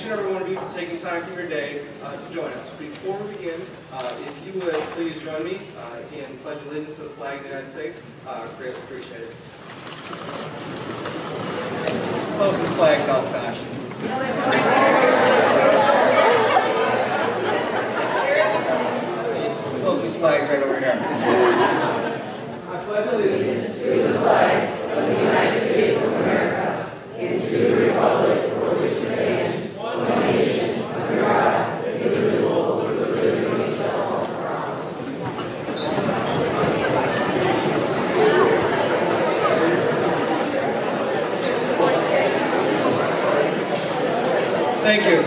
and every one of you for taking time from your day to join us. Before we begin, if you would please join me in pledge allegiance to the flag of the United States. Greatly appreciate it. Closest flags outside. Closest flags right over here. I pledge allegiance to the flag of the United States of America and to the republic for which it stands, one nation, under God, indivisible, with liberty and justice for all. Thank you.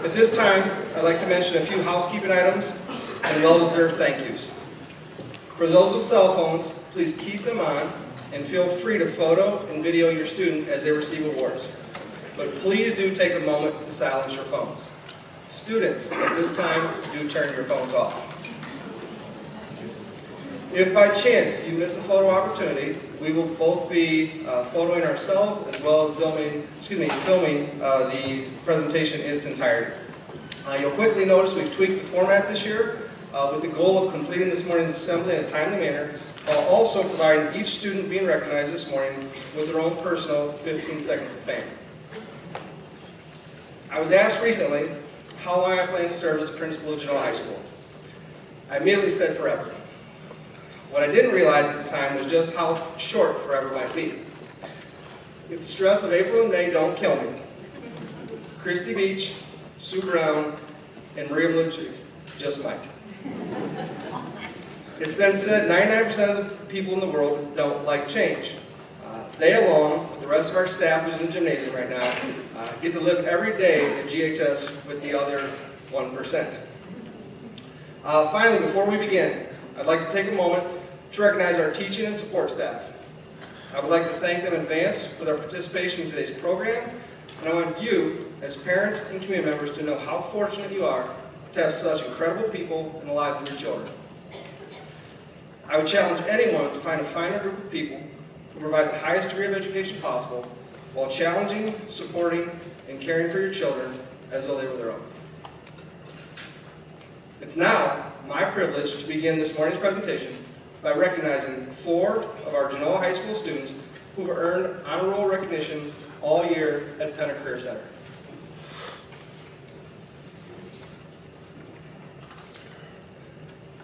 At this time, I'd like to mention a few housekeeping items and well-deserved thank yous. For those with cell phones, please keep them on and feel free to photo and video your student as they receive awards. But please do take a moment to silence your phones. Students, at this time, do turn your phones off. If by chance you miss a photo opportunity, we will both be photoing ourselves as well as filming the presentation in its entirety. You'll quickly notice we've tweaked the format this year with the goal of completing this morning's assembly in a timely manner, while also providing each student being recognized this morning with their own personal 15 seconds of fame. I was asked recently how long I plan to serve as the principal of Genoa High School. I immediately said forever. What I didn't realize at the time was just how short forever might be. If the stress of April and May don't kill me, Christy Beach, Sue Brown, and Maria Malucci just might. It's been said 99% of the people in the world don't like change. They, along with the rest of our staff who's in the gymnasium right now, get to live every day at GHS with the other 1%. Finally, before we begin, I'd like to take a moment to recognize our teaching and support staff. I would like to thank them in advance for their participation in today's program, and I want you, as parents and community members, to know how fortunate you are to have such incredible people in the lives of your children. I would challenge anyone to find a finer group of people who provide the highest degree of education possible while challenging, supporting, and caring for your children as though they were their own. It's now my privilege to begin this morning's presentation by recognizing 4 of our Genoa High School students who have earned honor roll recognition all year at Penn Career Center.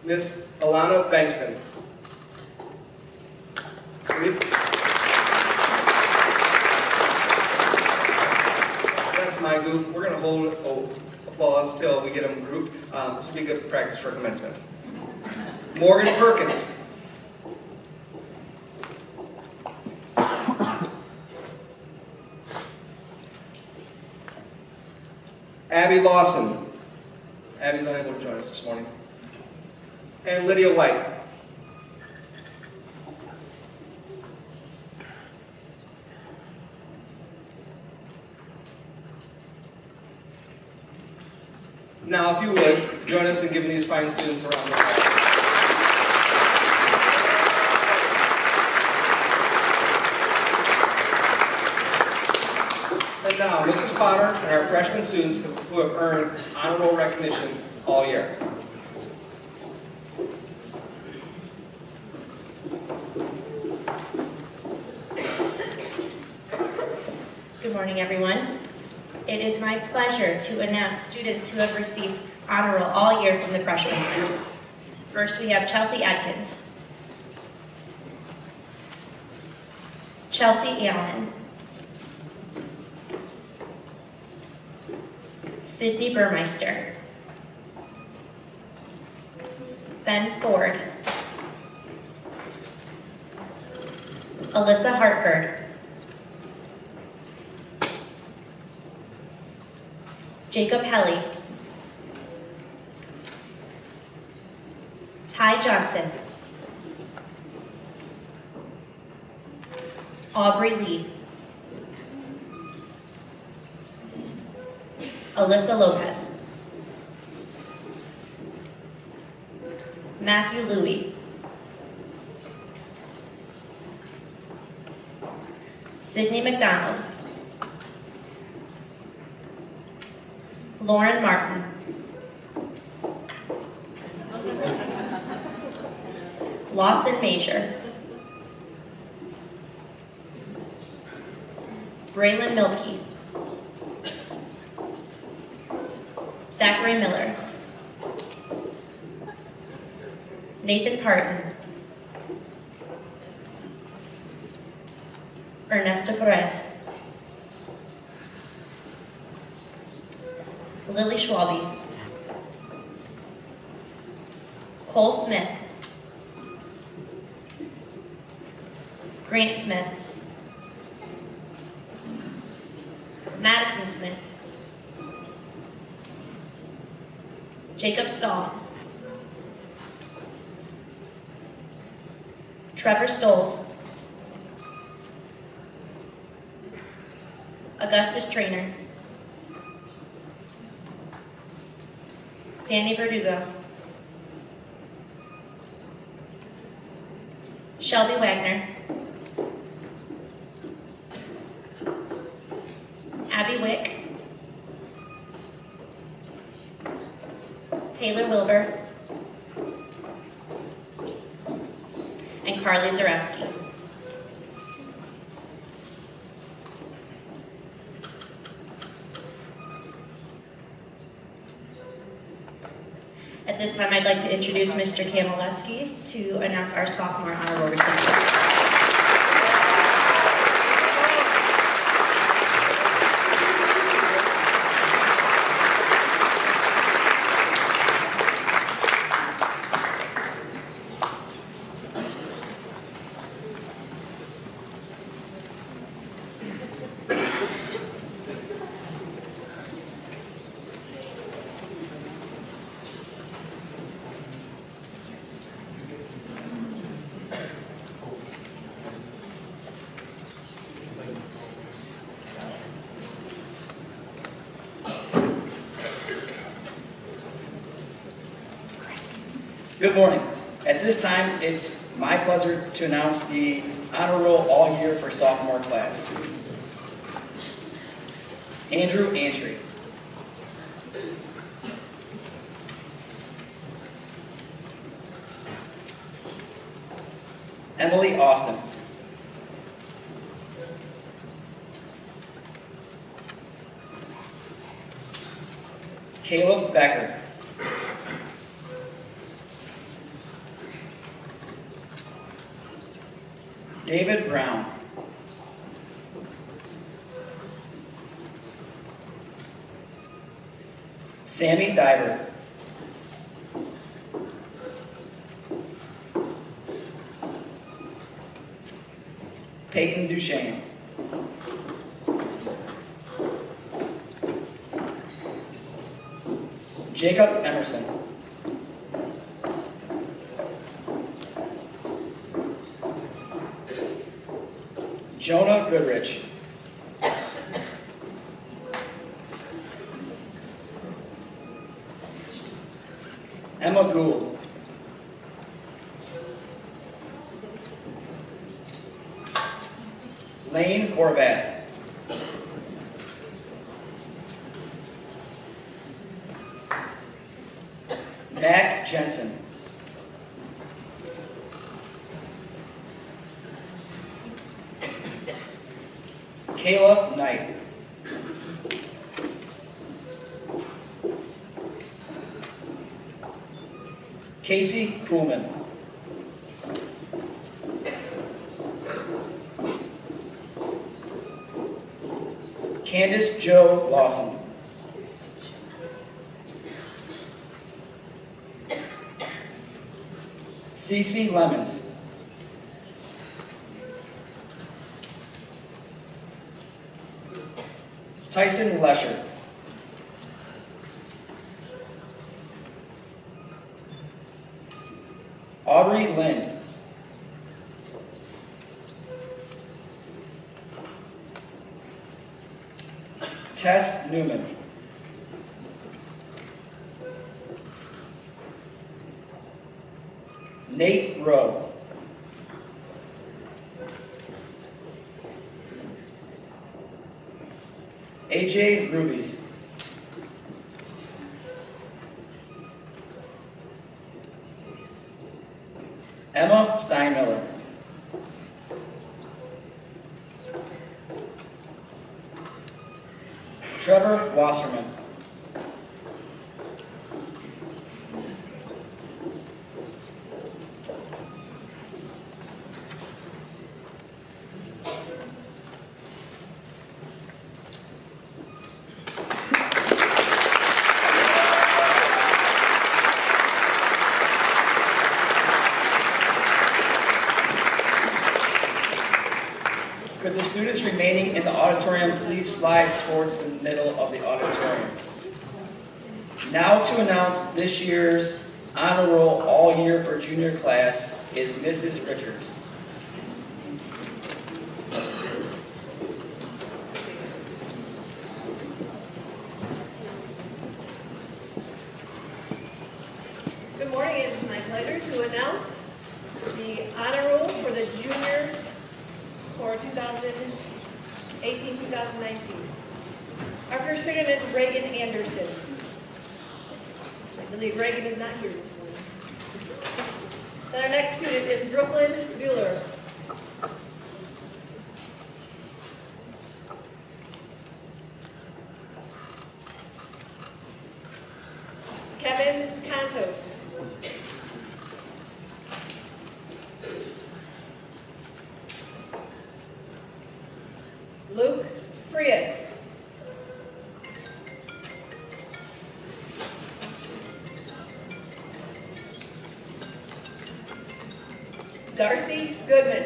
Miss Alana Bankston. That's my goof. We're going to hold applause till we get them grouped. This will be good practice for commencement. Morgan Perkins. Abby Lawson. Abby's unable to join us this morning. And Lydia White. Now, if you would, join us in giving these fine students a round of applause. And now, Mrs. Potter and our freshman students who have earned honor roll recognition all year. Good morning, everyone. It is my pleasure to announce students who have received honor roll all year from the freshman class. First, we have Chelsea Adkins, Chelsea Allen, Sydney Burmeister, Ben Ford, Alyssa Hartford, Jacob Helly, Ty Johnson, Aubrey Lee, Alyssa Lopez, Matthew Louie, Sydney McDonald. Lauren Martin. Lawson Major. Braylon Milkey. Zachary Miller. Nathan Parton. Ernesto Perez. Lily Schwabe. Cole Smith. Grant Smith. Madison Smith. Jacob Stahl. Trevor Stoles. Augustus Trainer. Danny Verdugo. Shelby Wagner. Abby Wick. Taylor Wilbur. And Carly Zarewski. At this time, I'd like to introduce Mr. Kamaleski to announce our sophomore honor roll recipients. Good morning. At this time, it's my pleasure to announce the honor roll all year for sophomore class. Andrew Antry. Emily Austin. Caleb Becker. David Brown. Sammy Diver. Peyton Duchesne. Jacob Emerson. Jonah Goodrich. Emma Gould. Lane Horvath. Mac Jensen. Kayla Knight. Casey Kuhlman. Candace Jo Lawson. Cece Lemons. Tyson Lesher. Audrey Lind. Tess Newman. Nate Rowe. AJ Rubies. Emma Steinmiller. Trevor Wasserman. Could the students remaining in the auditorium please slide towards the middle of the auditorium? Now to announce this year's honor roll all year for junior class is Mrs. Richards. Good morning. It is my pleasure to announce the honor roll for the juniors for 2018-2019. Our first student is Reagan Anderson. I believe Reagan is not here this morning. Then our next student is Brooklyn Bueller. Kevin Cantos. Luke Frias. Darcy Goodman.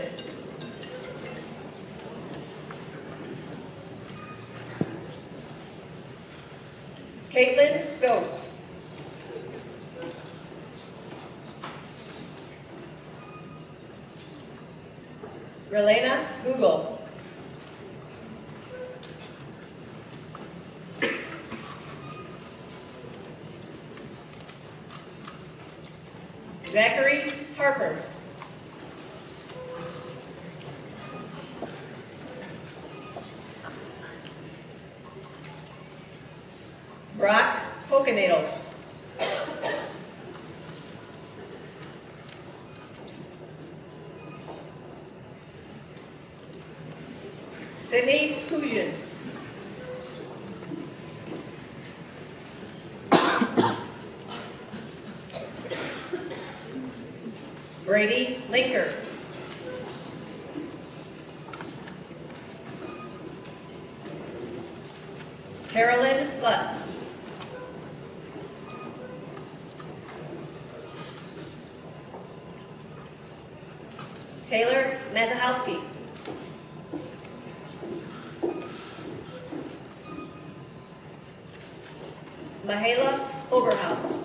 Caitlin Gose. Relena Google. Zachary Harper. Brock Hokenadel. Sydney Hujan. Brady Linker. Carolyn Lutz. Taylor Mazahowski. Mahela Oberhaus.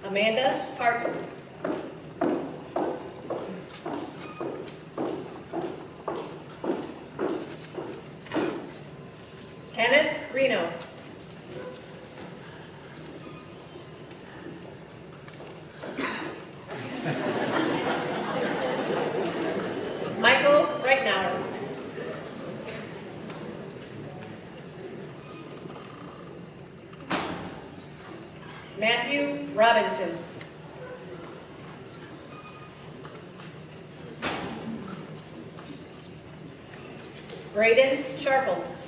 Amanda Parker. Kenneth Reno. Michael Reitnauer. Matthew Robinson. Braden Sharples.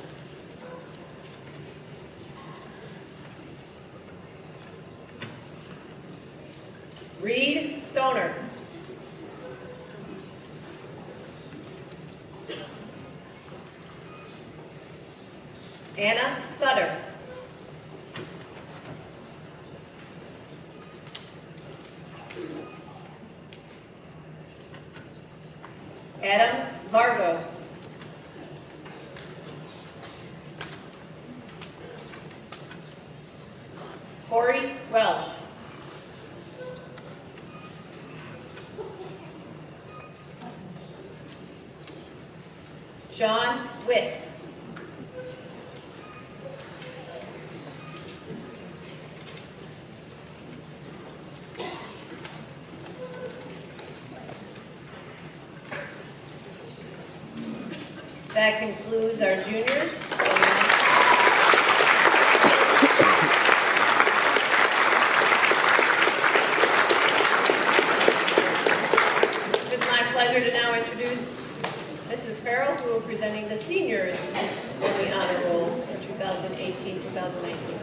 Reed Stoner. Anna Sutter. Adam Vargo. Corey Welsh. Sean Witt. That concludes our juniors. It's my pleasure to now introduce Mrs. Farrell, who will be presenting the seniors on the honor roll for 2018-2019.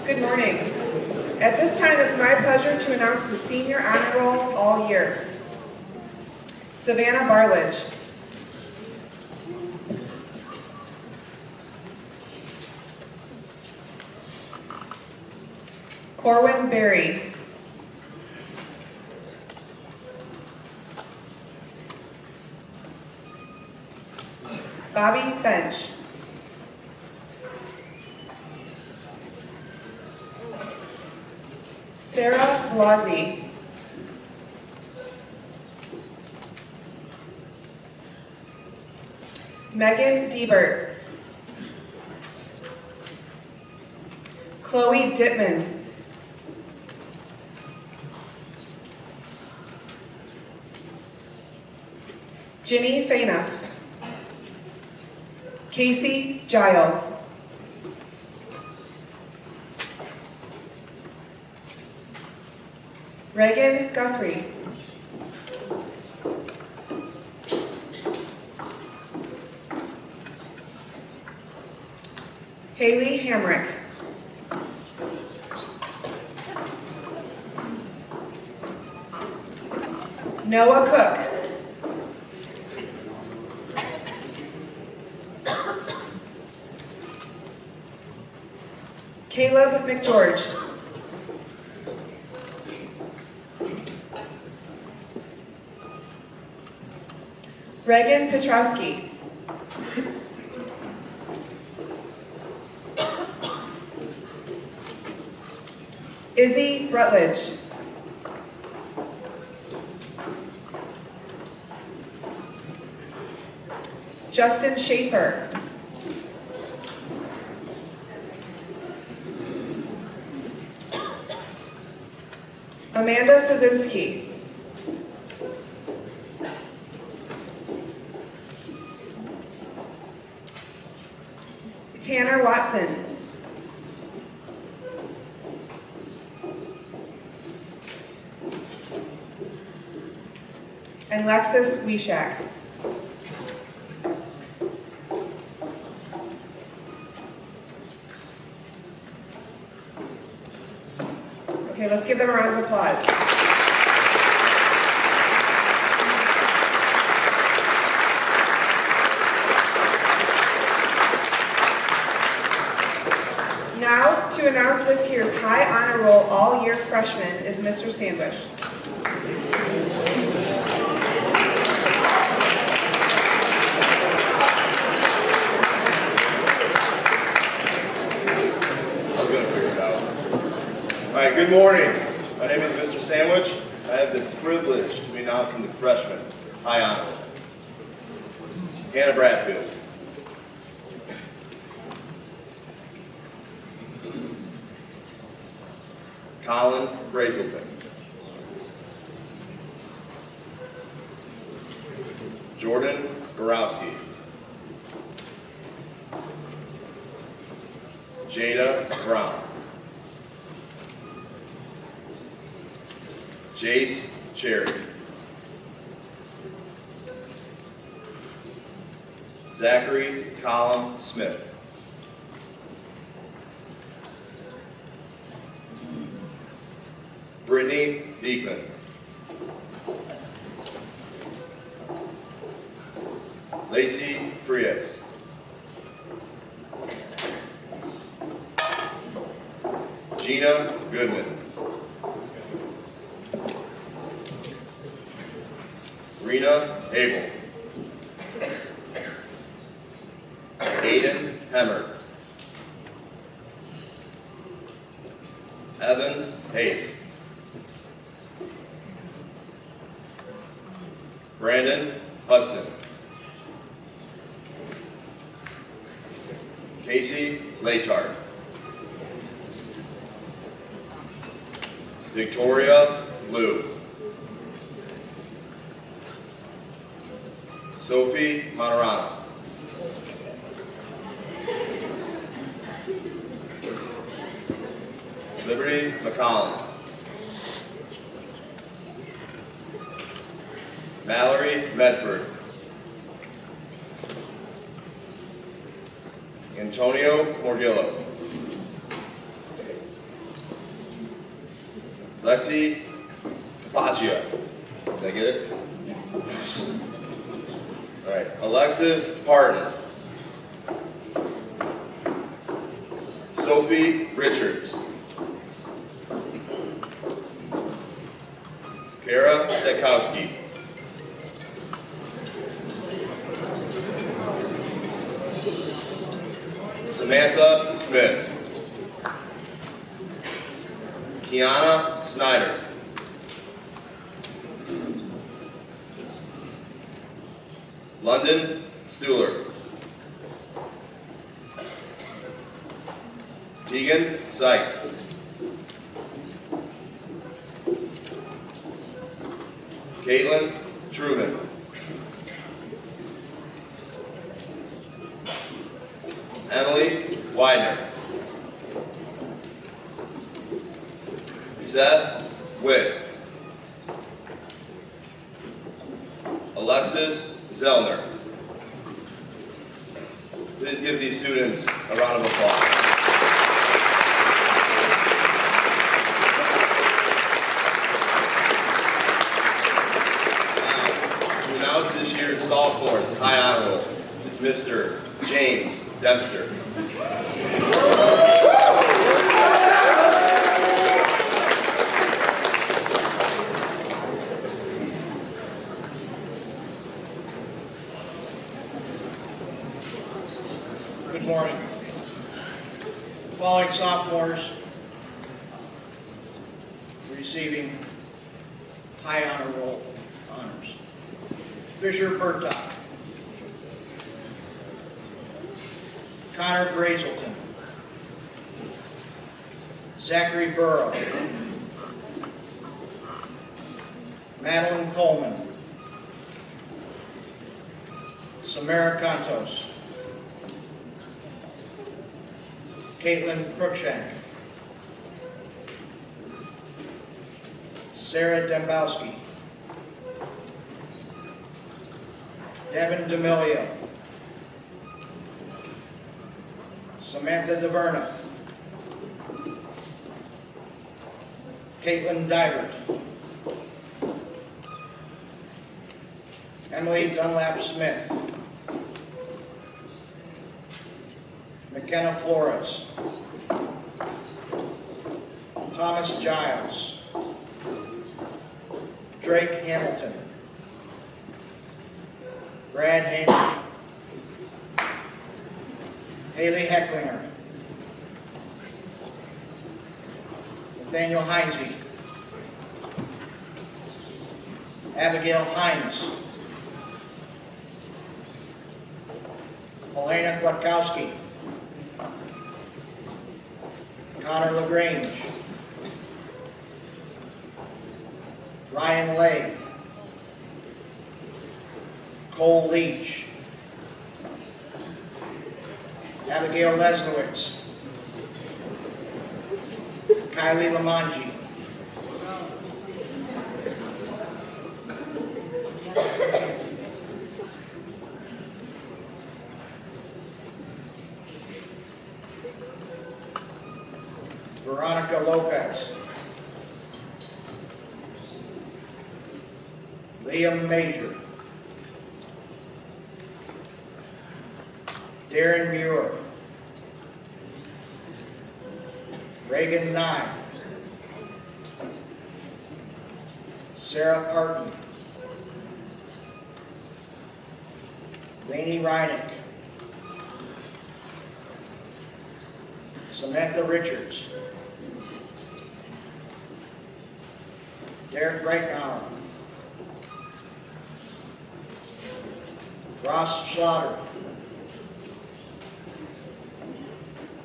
Good morning. At this time, it's my pleasure to announce the senior honor roll all year. Savannah Barledge. Corwin Berry. Bobby Bench. Sarah Blasi. Megan Diebert. Chloe Dittman. Ginny Fainoff. Casey Giles. Reagan Guthrie. Haley Hamrick. Noah Cook. Caleb McGeorge. Reagan Petrowski. Izzy Rutledge. Justin Schaefer. Amanda Sozinski. Tanner Watson. And Lexus Wishak. Okay, let's give them a round of applause. Now, to announce this year's high honor roll all-year freshman is Mr. Sandwich. All right, good morning. My name is Mr. Sandwich. I have the privilege to be announcing the freshman high honor. Hannah Bradfield. Colin Brazelton. Jordan Borowski. Jada Brown. Jace Cherry. Zachary Colin Smith. Brittany Diekman. Lacey Frias. Gina Goodman. Rena Abel. Aiden Hemmer. Evan Haith. Brandon Hudson. Casey Laytard. Victoria Liu. Sophie Manorano. Liberty McCollum. Mallory Medford. Antonio Morgillo. Lexi Capaccio. Did I get it? All right. Alexis Parton. Sophie Richards. Kara Sekowski. Samantha Smith. Kiana Snyder. London Stuhler. Tegan Syke. Caitlin Truman. Emily Widener. Seth Witt. Alexis Zellner. Please give these students a round of applause. Now, to announce this year's sophomores high honor roll is Mr. James Dempster. Good morning. The following sophomores receiving high honor roll honors. Fisher Burtock. Connor Brazelton. Zachary Burrow. Madeline Coleman. Samara Contos. Caitlin Cruikshank. Sarah Dembowski. Devin D'Amelio. Samantha DeVerna. Caitlin Divert. Emily Dunlap Smith. McKenna Flores. Thomas Giles. Drake Hamilton. Brad Haney. Haley Hecklinger. Nathaniel Heinze. Abigail Hines. Helena Kwiatkowski. Connor LaGrange. Ryan Lay. Cole Leach. Abigail Leslowitz. Kylie Lamanji. Veronica Lopez. Liam Major. Darren Muir. Reagan Nye. Sarah Parton. Lainey Reinick. Samantha Richards. Derek Breitnauer. Ross Schlatter.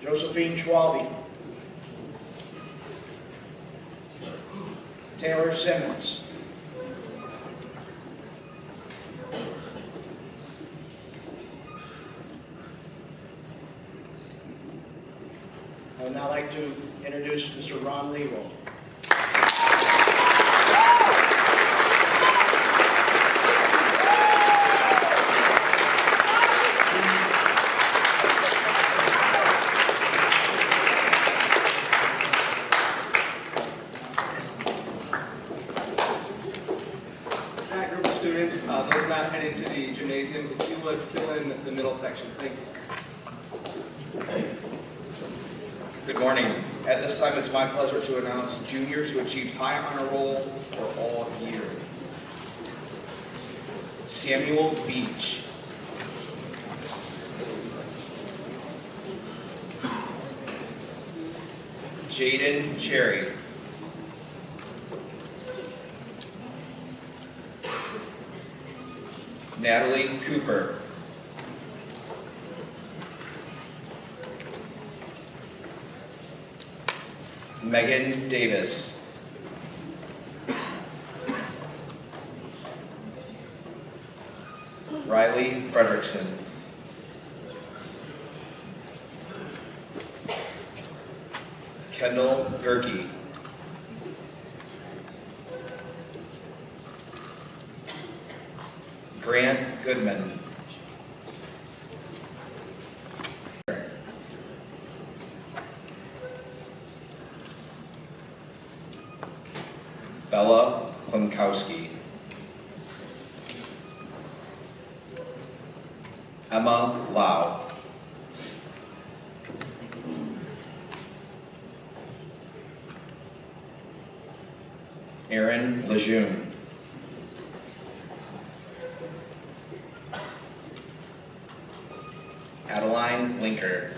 Josephine Schwalbe. Taylor Simmons. I would now like to introduce Mr. Ron Lebo. That group of students, those not heading to the gymnasium, if you would fill in the middle section. Thank you. Good morning. At this time, it's my pleasure to announce juniors who achieved high honor roll for all year. Samuel Beach. Jaden Cherry. Natalie Cooper. Megan Davis. Riley Frederickson. Kendall Gerke. Grant Goodman. Bella Klimkowski. Emma Lau. Aaron Lejeune. Adeline Linker.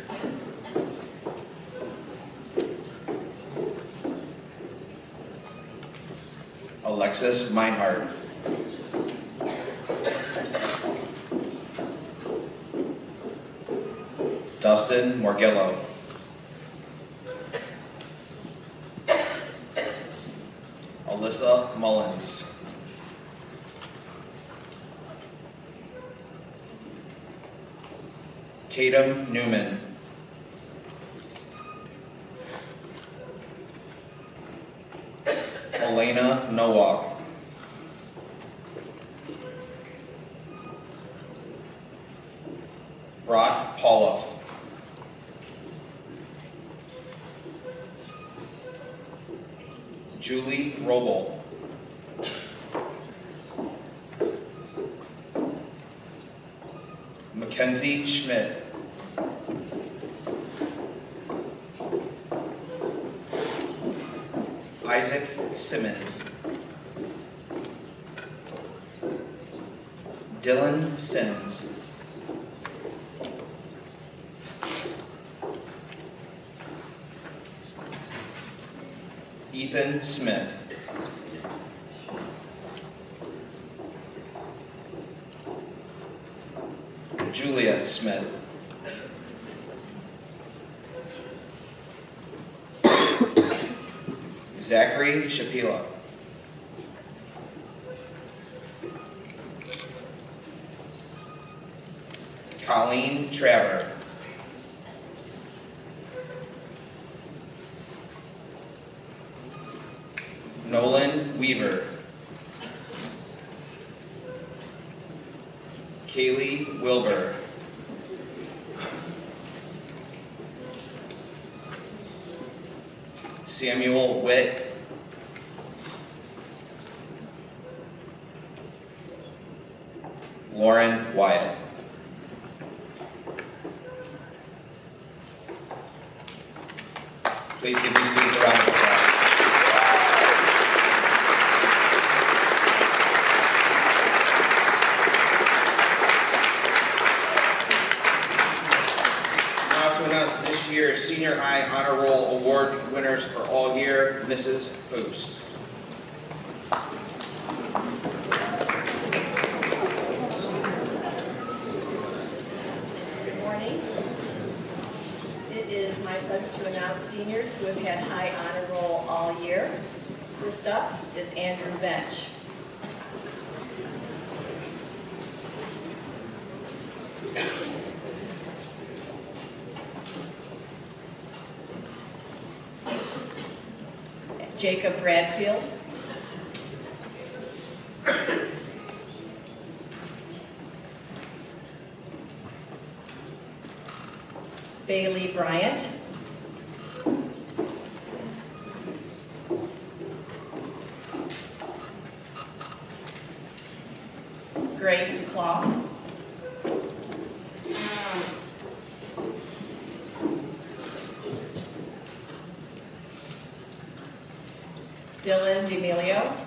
Alexis Meinhardt. Dustin Morgillo. Alyssa Mullins. Tatum Newman. Elena Nowak. Brock Pauloff. Julie Roble. Mackenzie Schmidt. Isaac Simmons. Dylan Sims. Ethan Smith. Julia Smith. Zachary Shapila. Colleen Traver. Nolan Weaver. Kaylee Wilbur. Samuel Witt. Lauren Wyatt. Please give these students a round of applause. Now to announce this year's Senior High Honor Roll Award winners for all year, Mrs. Foose. my pleasure to announce seniors who have had high honor roll all year. First up is Andrew Bench. Jacob Bradfield. Bailey Bryant. Grace Kloss. Dylan D'Amelio.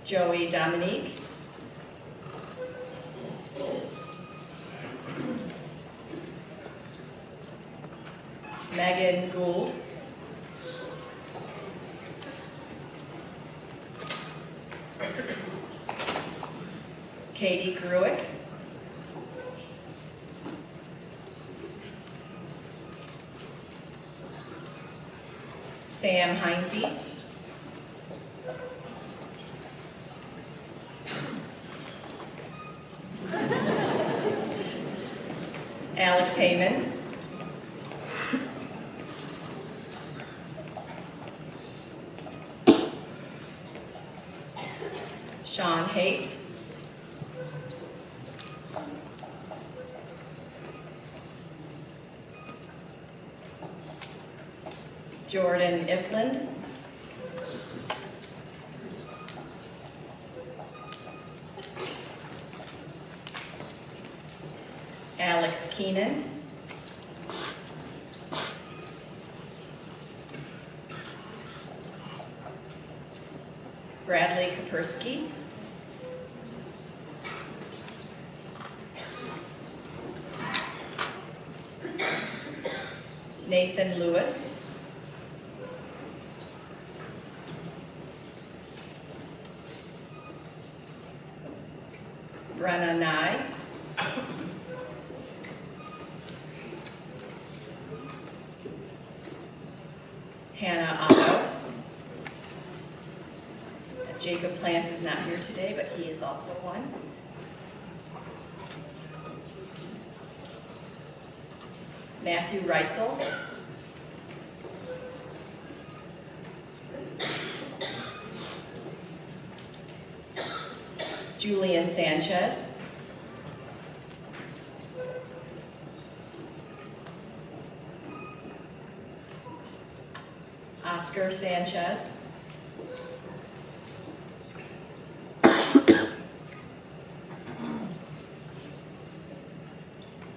Joey Dominique. Megan Gould. Katie Gruick. Sam Heinze. Alex Heyman. Sean Haight. Jordan Ifland. Alex Keenan. Bradley Kapersky. Nathan Lewis. Brenna Nye. Hannah Otto. Jacob Plants is not here today, but he is also one. Matthew Reitzel. Julian Sanchez. Oscar Sanchez.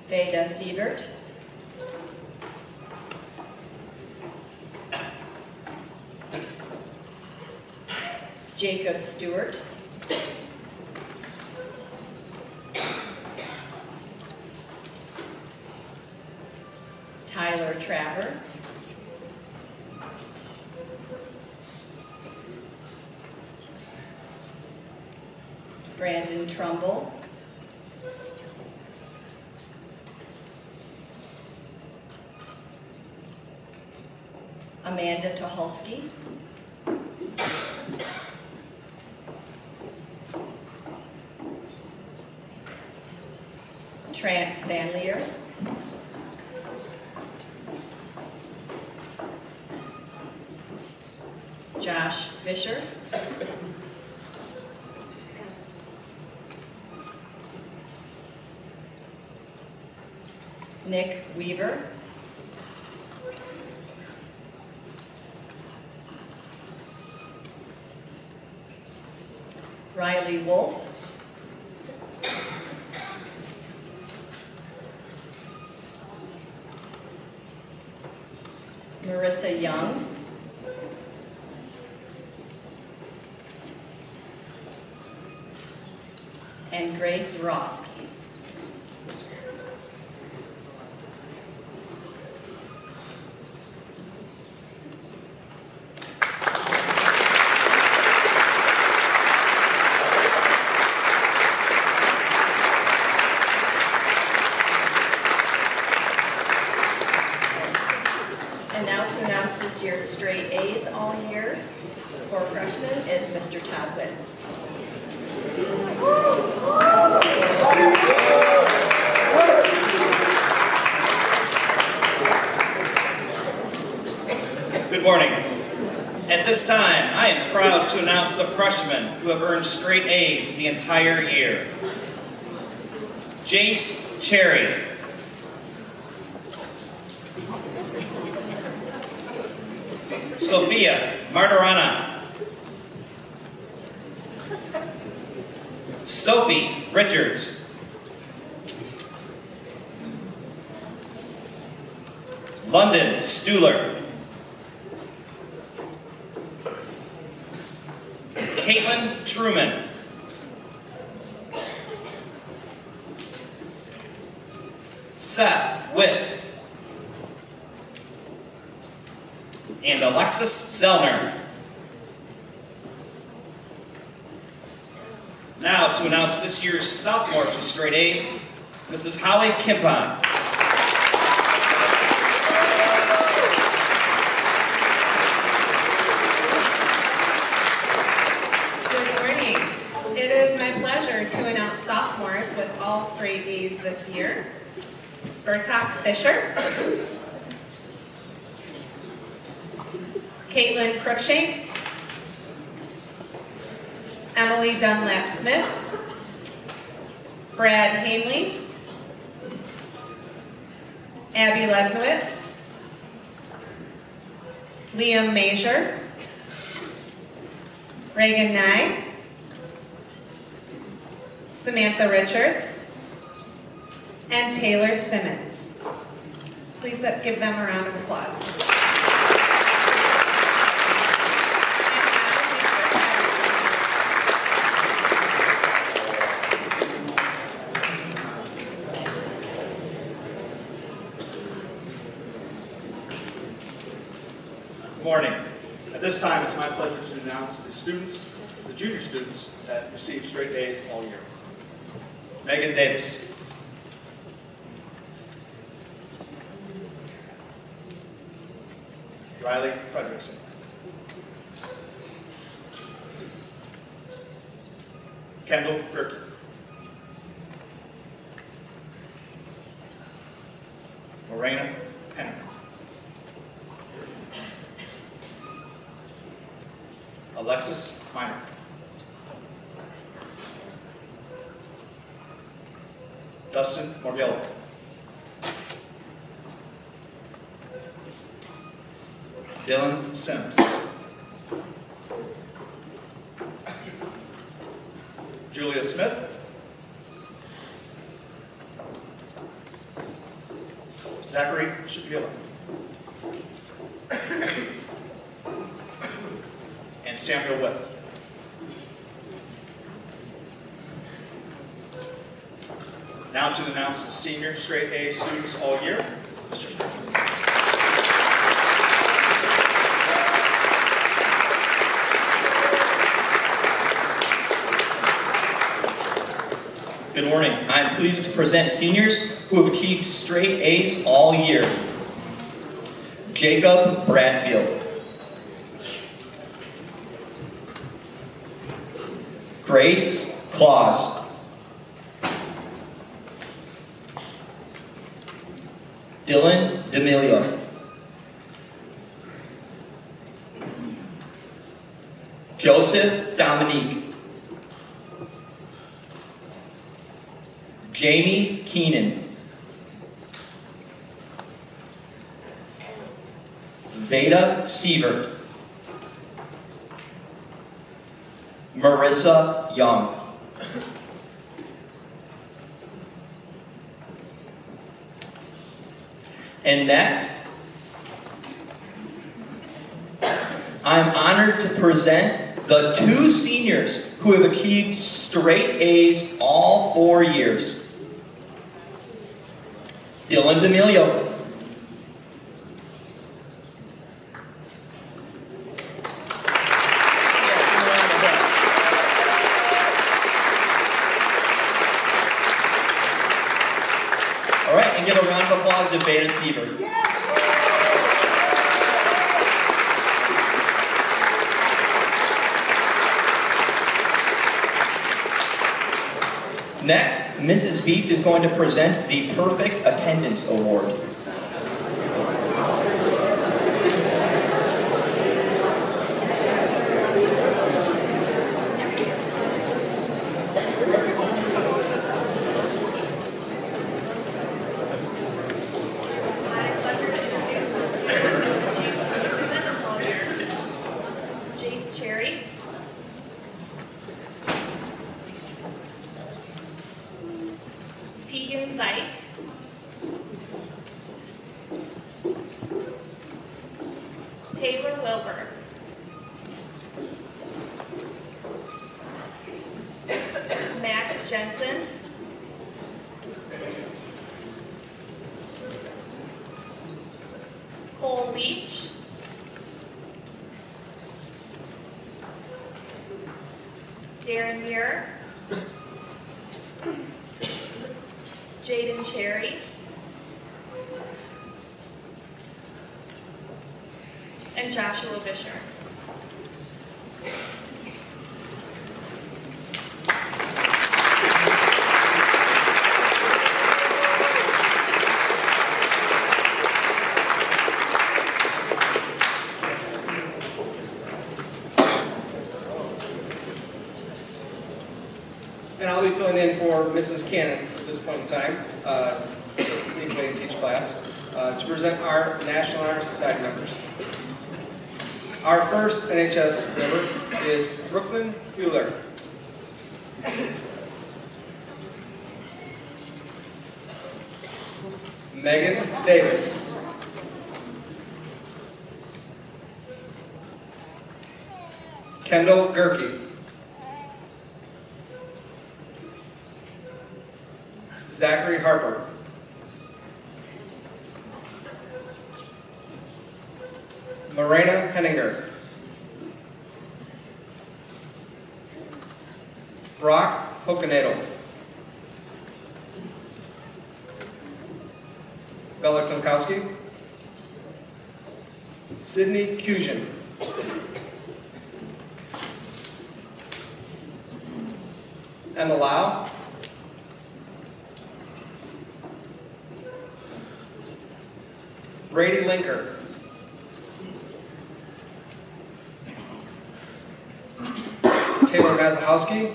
Veda Siebert. Jacob Stewart. Tyler Trapper. Brandon Trumbull. Amanda Tucholsky. Trance Van Leer. Josh Fisher. Nick Weaver. Riley Wolf. Marissa Young. And Grace Rosk. this time, I am proud to announce the freshmen who have earned straight A's the entire year. Jace Cherry. Sophia Martirana. Sophie Richards. London Stuhler. Caitlin Truman. Seth Witt. And Alexis Zellner. Now to announce this year's sophomores with straight A's, Mrs. Holly Kimpon. Good morning. It is my pleasure to announce sophomores with all straight A's this year. Bertok Fisher. Caitlin Cruikshank. Emily Dunlap-Smith. Brad Hanley. Abby Lesnowitz. Liam Major. Reagan Nye. Samantha Richards. And Taylor Simmons. Please give them a round of applause. Good morning. At this time, it's my pleasure to announce the students, the junior students that received straight A's all year. Megan Davis. Riley Frederickson. Kendall Kirky. Lorena Penner. Alexis Minor. Dustin Morgello. Dylan Sims. Julia Smith. Zachary Shapiro. And Samuel Webb. Now to announce the senior straight A students all year, Mr. Strickland. Good morning. I'm pleased to present seniors who have achieved straight A's all year. Jacob Bradfield. Grace Claus. Dylan D'Amelio. Joseph Dominique. Jamie Keenan. Veda Sievert. Marissa Young. And next, I'm honored to present the two seniors who have achieved straight A's all 4 years. Dylan D'Amelio. All right, and give a round of applause to Veda Sievert. Next, Mrs. Beach is going to present the Perfect Attendance Award. Logan Zeich. Taylor Wilbur. Mac Jensen. Cole Leach. Darren Muir. Jaden Cherry. And Joshua Fisher. And I'll be filling in for Mrs. Cannon at this point in time, sneak away and teach class, to present our National Honor Society members. Our first NHS member is Brooklyn Bueller. Megan Davis. Kendall Gerke. Zachary Harper. Morena Henninger. Brock Hokanadel. Bella Klinkowski. Sydney Cusian. Emma Lau. Brady Linker. Taylor Mazahowski.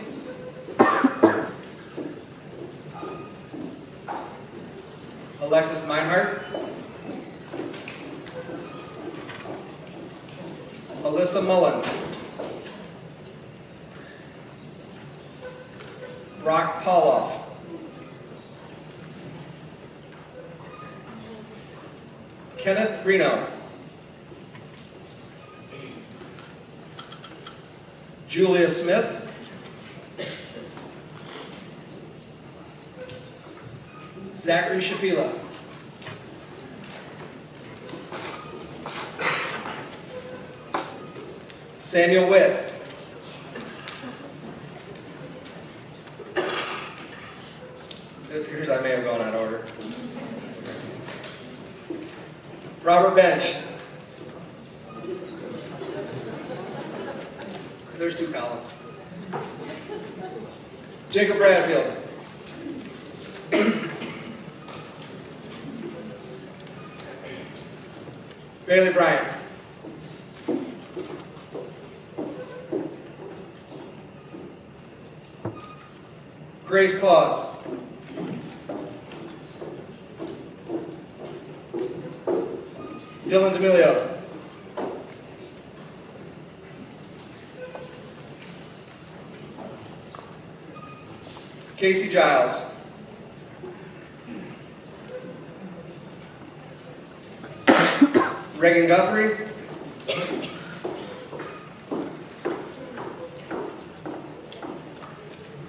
Alexis Meinhardt. Alyssa Mullins. Brock Pauloff. Kenneth Reno. Julia Smith. Zachary Shapila. Samuel Witt. It appears I may have gone out of order. Robert Bench. There's two columns. Jacob Bradfield. Bailey Bryant. Grace Claus. Dylan D'Amelio. Casey Giles. Reagan Guthrie.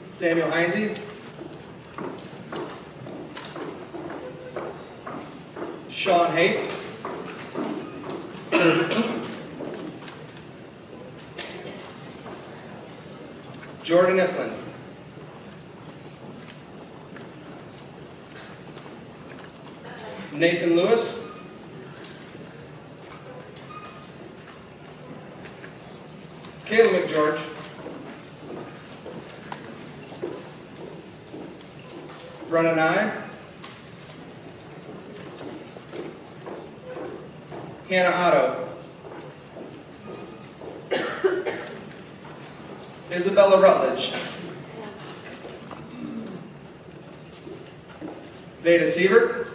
Samuel Heinze. Sean Haft. Jordan Iflin. Nathan Lewis. Kayla McGeorge. Brennan Nye. Hannah Otto. Isabella Rutledge. Veda Sievert.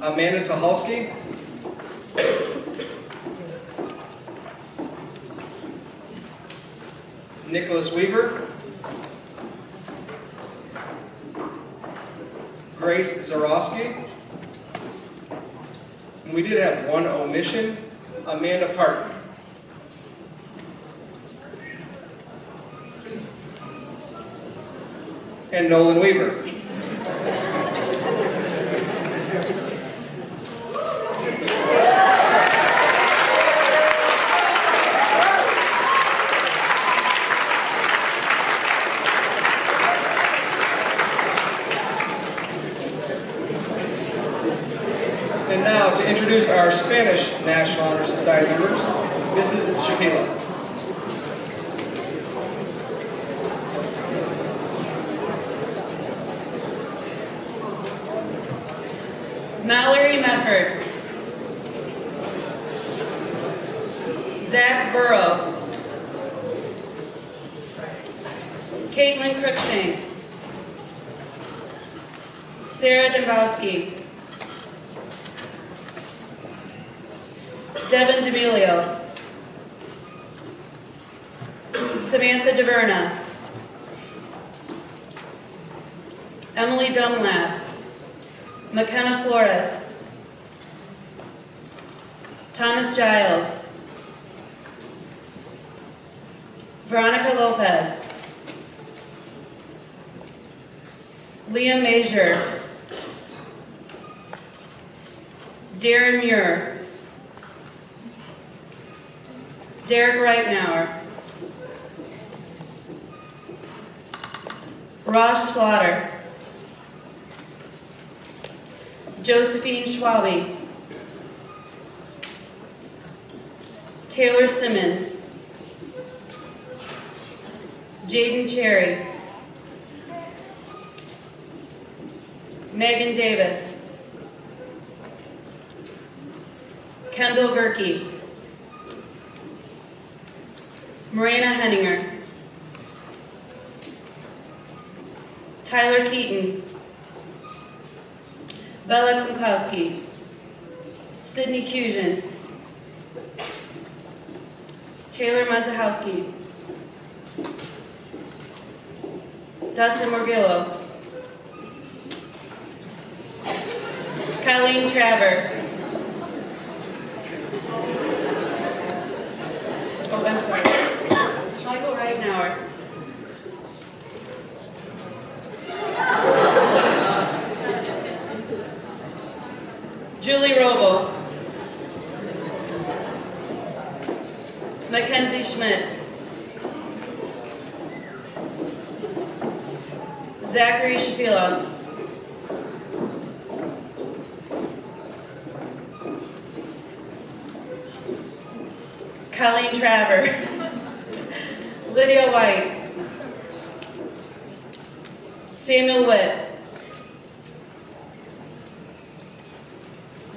Amanda Tucholsky. Nicholas Weaver, Grace Zarowski, and we did have one omission, Amanda Parton. And Nolan Weaver. And now to introduce our Spanish National Honor Society members, Mrs. Shapila. Mallory Mefford. Zach Burrow. Caitlin Cruikshank. Sarah Dembowski. Devin D'Amelio. Samantha DeVerna. Emily Dunlap. McKenna Flores. Thomas Giles. Veronica Lopez. Liam Major. Darren Muir. Derek Reitnauer. Rosh Slaughter. Josephine Schwabe. Taylor Simmons. Jaden Cherry. Megan Davis. Kendall Gerke. Marina Henninger. Tyler Keaton. Bella Klunkowski. Sydney Cusian. Taylor Mazahowski. Dustin Morgillo. Colleen Traver. Oh, I'm sorry. Michael Reitnauer. Julie Robo. Mackenzie Schmidt. Zachary Shapila. Colleen Traver. Lydia White. Samuel Witt.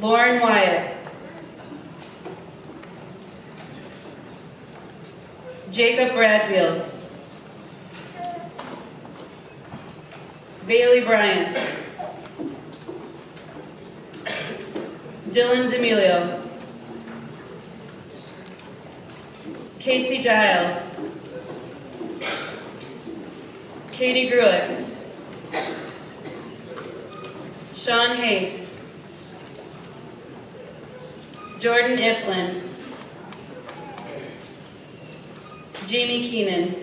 Lauren Wyatt. Jacob Bradfield. Bailey Bryant. Dylan D'Amelio. Casey Giles. Katie Gruitt. Sean Haight. Jordan Iflin. Jamie Keenan.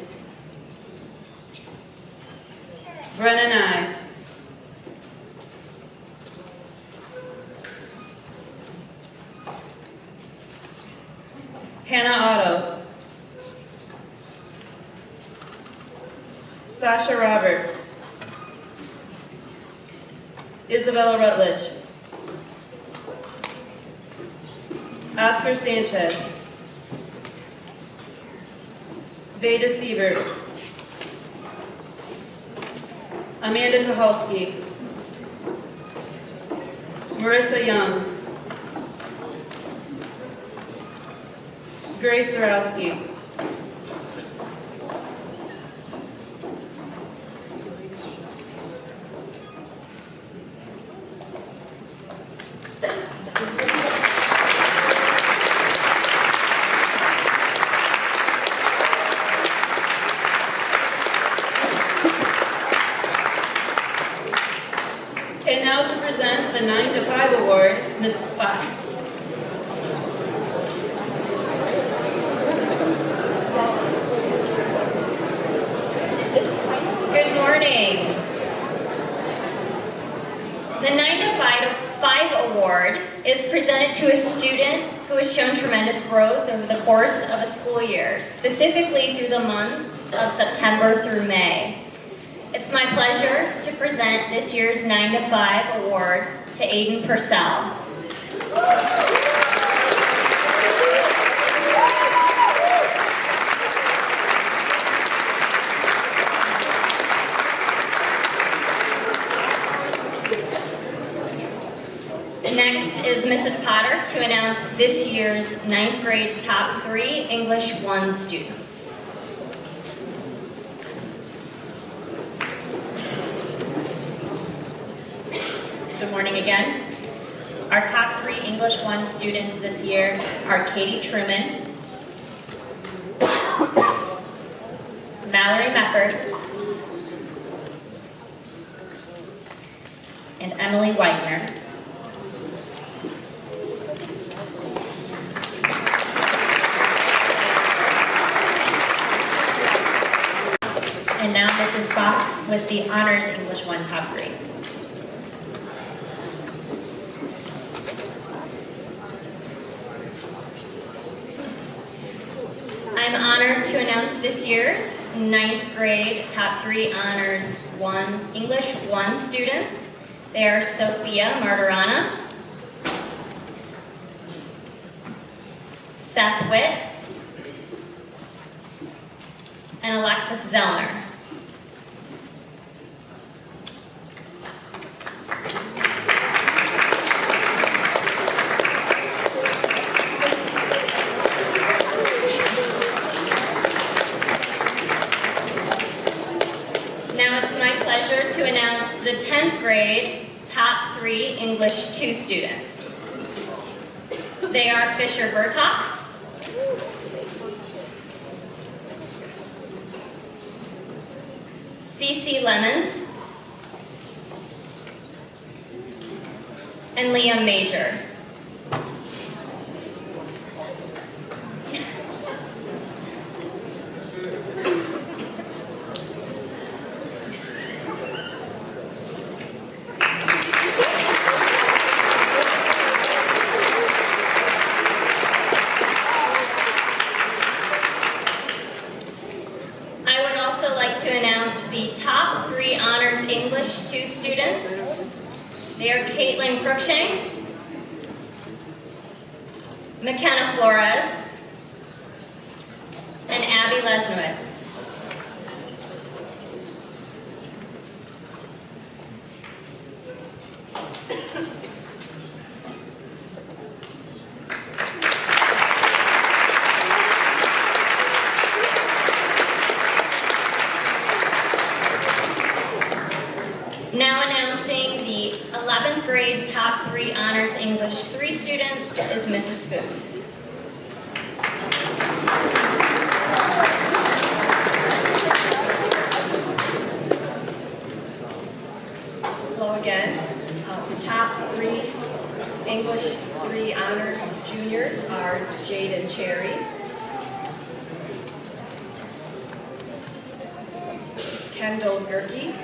Brennan I. Hannah Otto. Sasha Roberts. Isabella Rutledge. Oscar Sanchez. Veda Siebert. Amanda Tucholsky. Marissa Young. Grace Zarowski. the 9 to 5 award, Ms. Fox. Good morning. The 9 to 5 award is presented to a student who has shown tremendous growth over the course of a school year, specifically through the month of September through May. It's my pleasure to present this year's 9 to 5 award to Aiden Purcell. Next is Mrs. Potter to announce this year's 9th grade top 3 English 1 students. Good morning again. Our top 3 English 1 students this year are Katie Truman, Mallory Mefford, and Emily Whitener. And now Mrs. Fox with the Honors English 1 top 3. I'm honored to announce this year's 9th grade top 3 Honors 1 English 1 students. They are Sophia Martirana, Seth Witt, and Alexis Zellner. Now it's my pleasure to announce the 10th grade top 3 English 2 students. They are Fisher Burtock, Cece Lemons, and Liam Major. To announce the top 3 Honors English 2 students. They are Caitlin Cruikshank, McKenna Flores, and Abby Lesnowitz. Now announcing the 11th grade top 3 Honors English 3 students is Mrs. Foose. Hello again. The top 3 English 3 Honors juniors are Jaden Cherry, Kendall Gerke,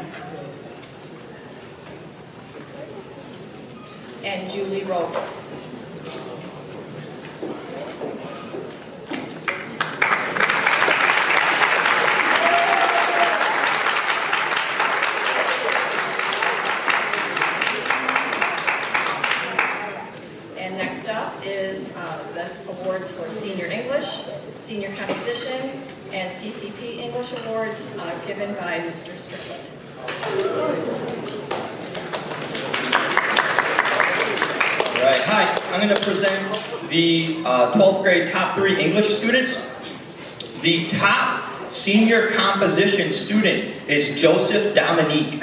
and Julie Roper. And next up is the awards for Senior English, Senior Composition, and CCP English awards given by Mr. Strickland. Right. Hi, I'm going to present the 12th grade top 3 English students. The top senior composition student is Joseph Dominique.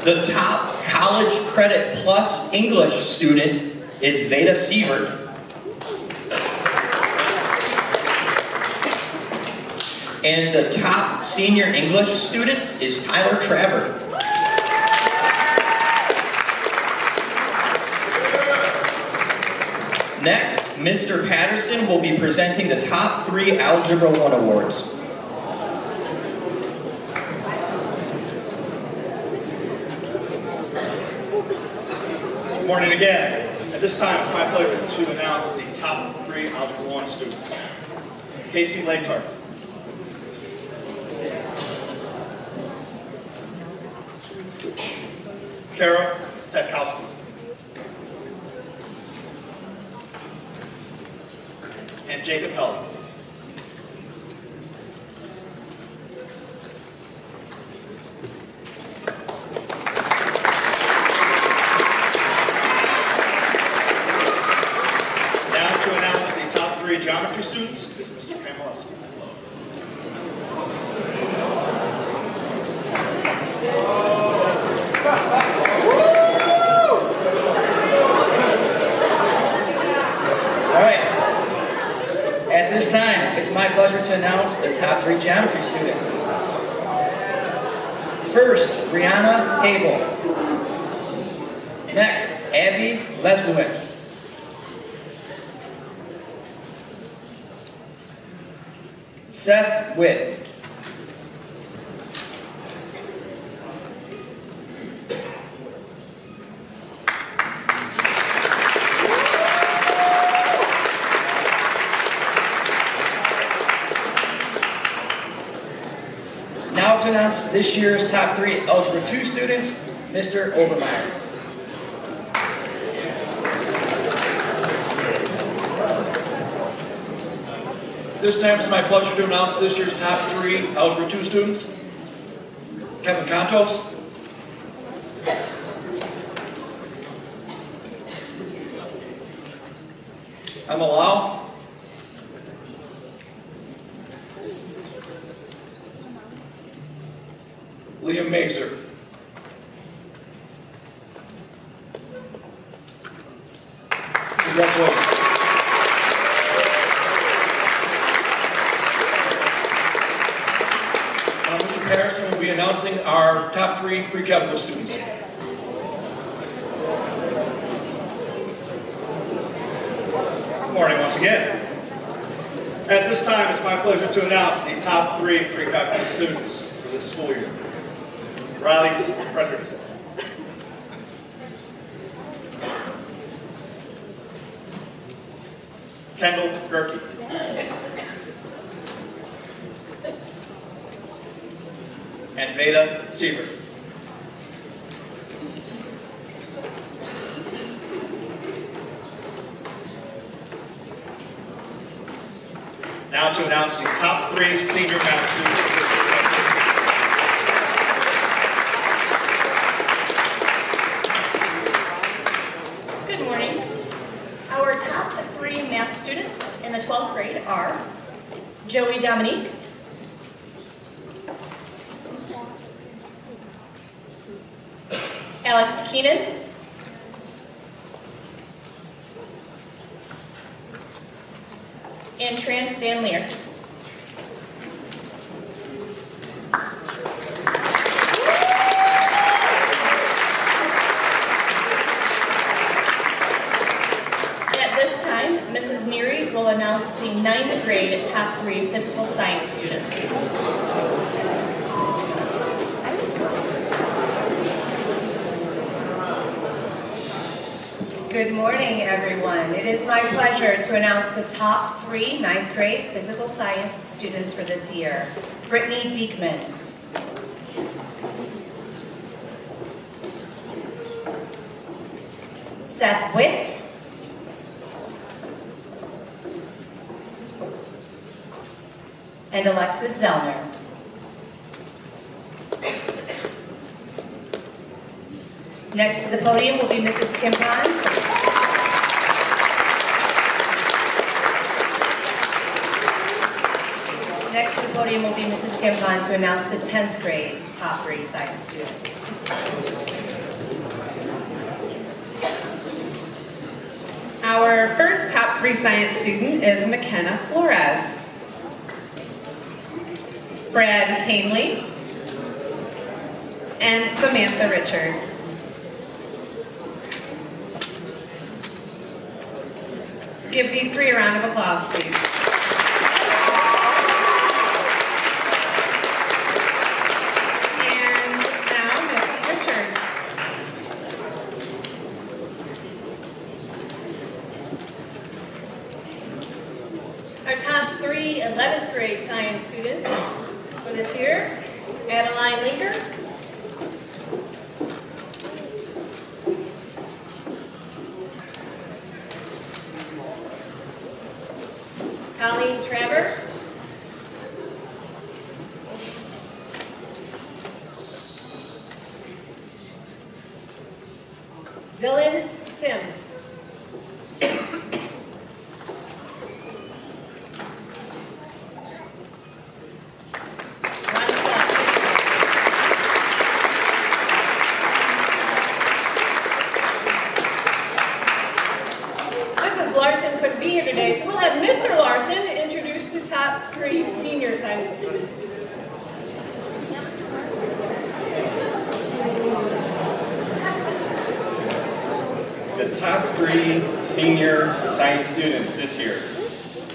The top college credit plus English student is Veda Sievert. And the top senior English student is Tyler Traver. Next, Mr. Patterson will be presenting the top 3 Algebra 1 awards. Good morning again. At this time, it's my pleasure to announce the top 3 Algebra 1 students. Casey Laytart. Kara Setkowski. And Jacob Held. Now to announce the top 3 geometry students is Mr. Pameleski. At this time, it's my pleasure to announce the top 3 geometry students. First, Brianna Hable. Next, Abby Leslowitz. Seth Witt. Now to announce this year's top 3 Algebra 2 students, Mr. Obermeyer. This time it's my pleasure to announce this year's top 3 Algebra 2 students. Kevin Contos. Emma Lau. Liam Mazer. Congratulations. Mr. Patterson will be announcing our top 3 pre-calculus students. Good morning once again. At this time, it's my pleasure to announce the top 3 pre-calculus students for this school year. Riley Frederickson. Kendall Gerke. And Veda Siebert. Now to announce the top 3 senior math students. Good morning. Our top 3 math students in the 12th grade are Joey Dominique, Alex Keenan, and Trance Van Leer. At this time, Mrs. Neary will announce the 9th grade top 3 physical science students. Good morning, everyone. It is my pleasure to announce the top 3 9th grade physical science students for this year. Brittany Diekman. Seth Witt. And Alexis Zellner. Next to the podium will be Mrs. Kim Pond. Next to the podium will be Mrs. Kim Pond to announce the 10th grade top 3 science students. Our first top 3 science student is McKenna Flores. Brad Hanley, and Samantha Richards. Give these three a round of applause, please. And now, Mrs. Richards. Our top three 11th grade science students for this year, Adeline Linker, Colleen Traver, Dylan Sims. Mrs. Larson couldn't be here today, so we'll have Mr. Larson introduce the top three senior science students. The top three senior science students this year: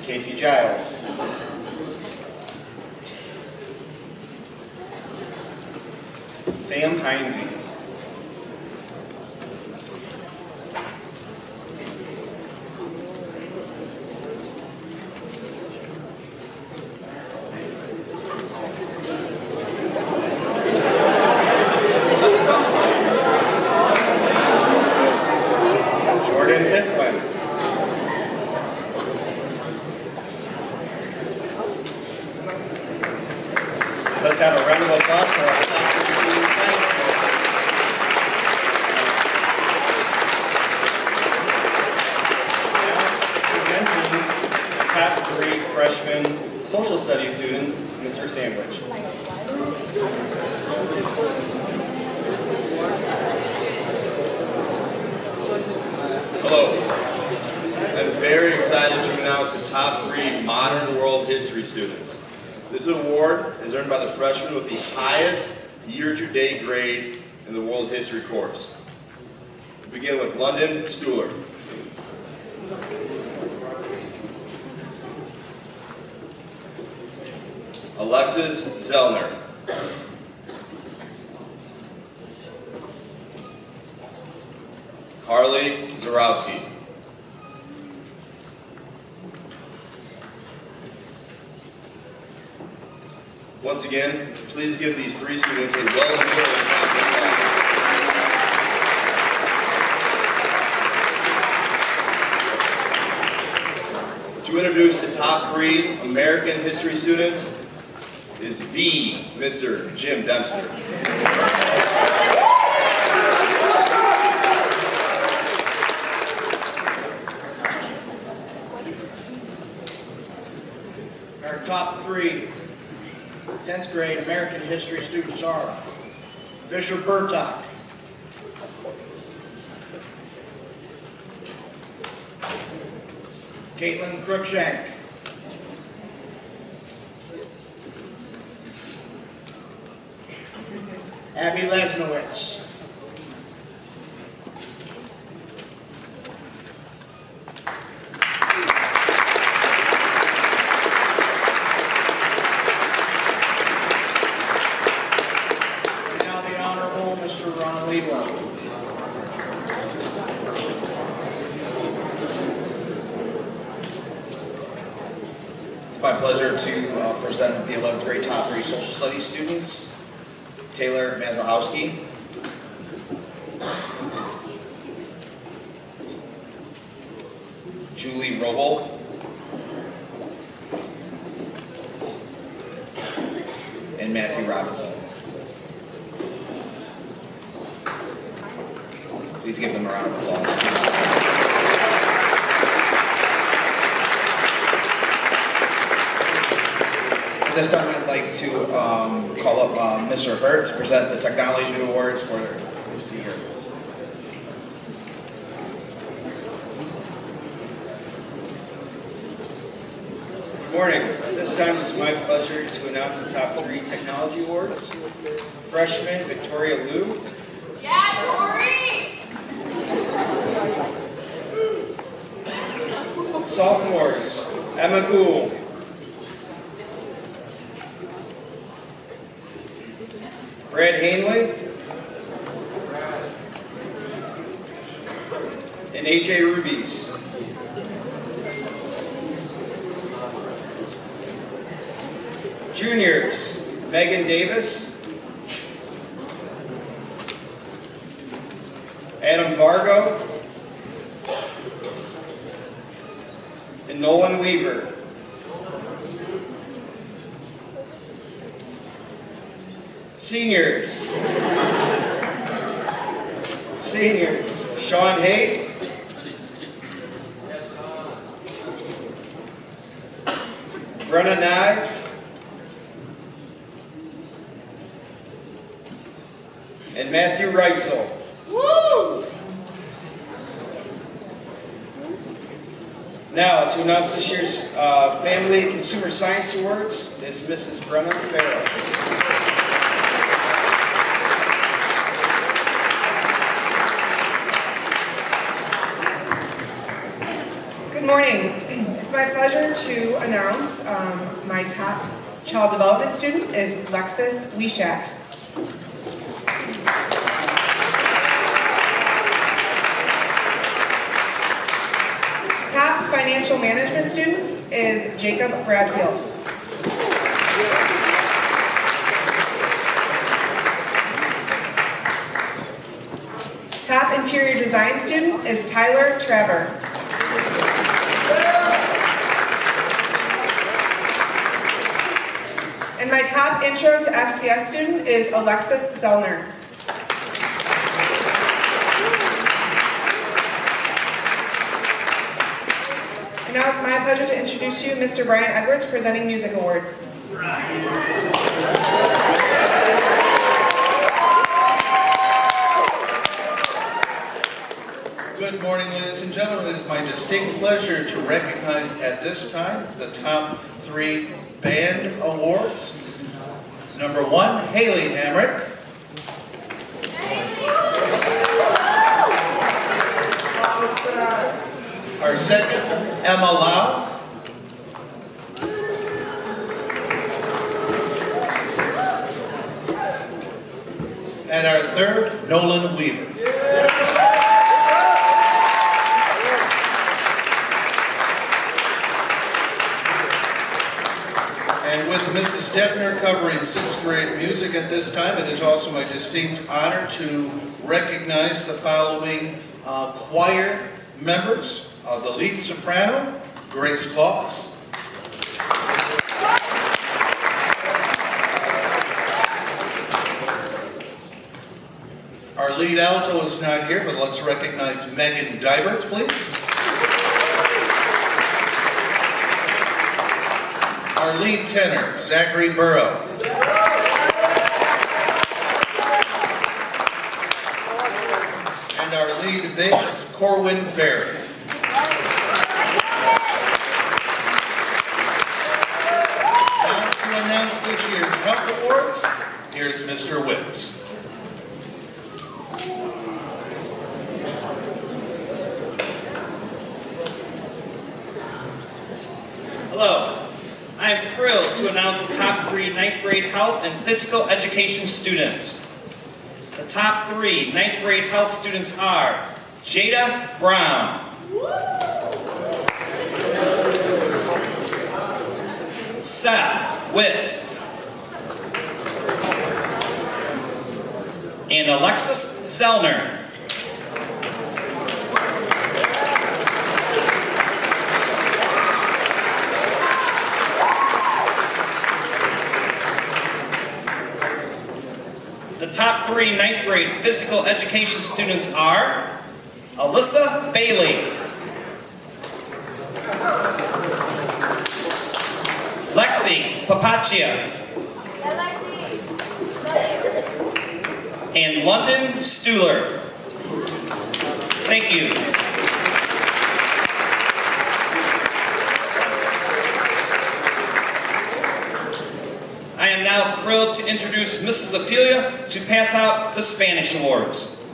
Casey Giles, Sam Heinze, Jordan Hiflin, let's have a round of applause for our top three senior science students. Now, presenting the top three freshman social studies students, Mr. Sandwich. Hello. I'm very excited to announce the top three modern world history students. This award is earned by the freshman with the highest year-to-date grade in the world history course. We begin with London Stuhler. Alexis Zellner. Carly Zarowski. Once again, please give these three students a well-deserved round of applause. To introduce the top three American history students is the Mr. Jim Dempster. Our top three 10th grade American history students are Fisher Burtock, Caitlin Cruikshank, Abby Lesnowitz, now the Honorable Mr. Ron Leadwell. It's my pleasure to present the 11th grade top three social studies students. Taylor Mazalowski, Julie Roble, and Matthew Robinson. Please give them a round of applause. This time I'd like to call up Mr. Hurt to present the Technology Awards for this year. Good morning. At this time, it's my pleasure to announce the top 3 technology awards. Freshman Victoria Liu. Yeah, Tori! Sophomores Emma Gould. Brad Hanley. And AJ Rubies. Juniors, Megan Davis, Adam Vargo, and Nolan Weaver. Seniors, Sean Haight, Brenna Nye, and Matthew Reitzel. Woo! Now, to announce this year's Family Consumer Science Awards is Mrs. Brenna Farrell. Good morning. It's my pleasure to announce my top child development student is Lexus Wishak. Top financial management student is Jacob Bradfield. Top interior design student is Tyler Traver. And my top intro to FCS student is Alexis Zellner. And now it's my pleasure to introduce you Mr. Brian Edwards, presenting music awards. Good morning, ladies and gentlemen. It is my distinct pleasure to recognize at this time the top 3 band awards. Number 1, Haley Hamrick. Our second, Emma Lau. And our third, Nolan Weaver. And with Mrs. Deppner covering 6th grade music at this time, it is also my distinct honor to recognize the following choir members. The lead soprano, Grace Claus. Our lead alto is not here, but let's recognize Megan Dybert, please. Our lead tenor, Zachary Burrow. And our lead bass, Corwin Berry. Now to announce this year's Health Awards, here's Mr. Whips. Hello. I am thrilled to announce the top 3 9th grade health and physical education students. The top 3 9th grade health students are Jada Brown, Seth Witt, and Alexis Zellner. The top 3 9th grade physical education students are Alyssa Bailey, Lexi Papaccia, and London Stuhler. Thank you. now thrilled to introduce Mrs. Apilia to pass out the Spanish awards.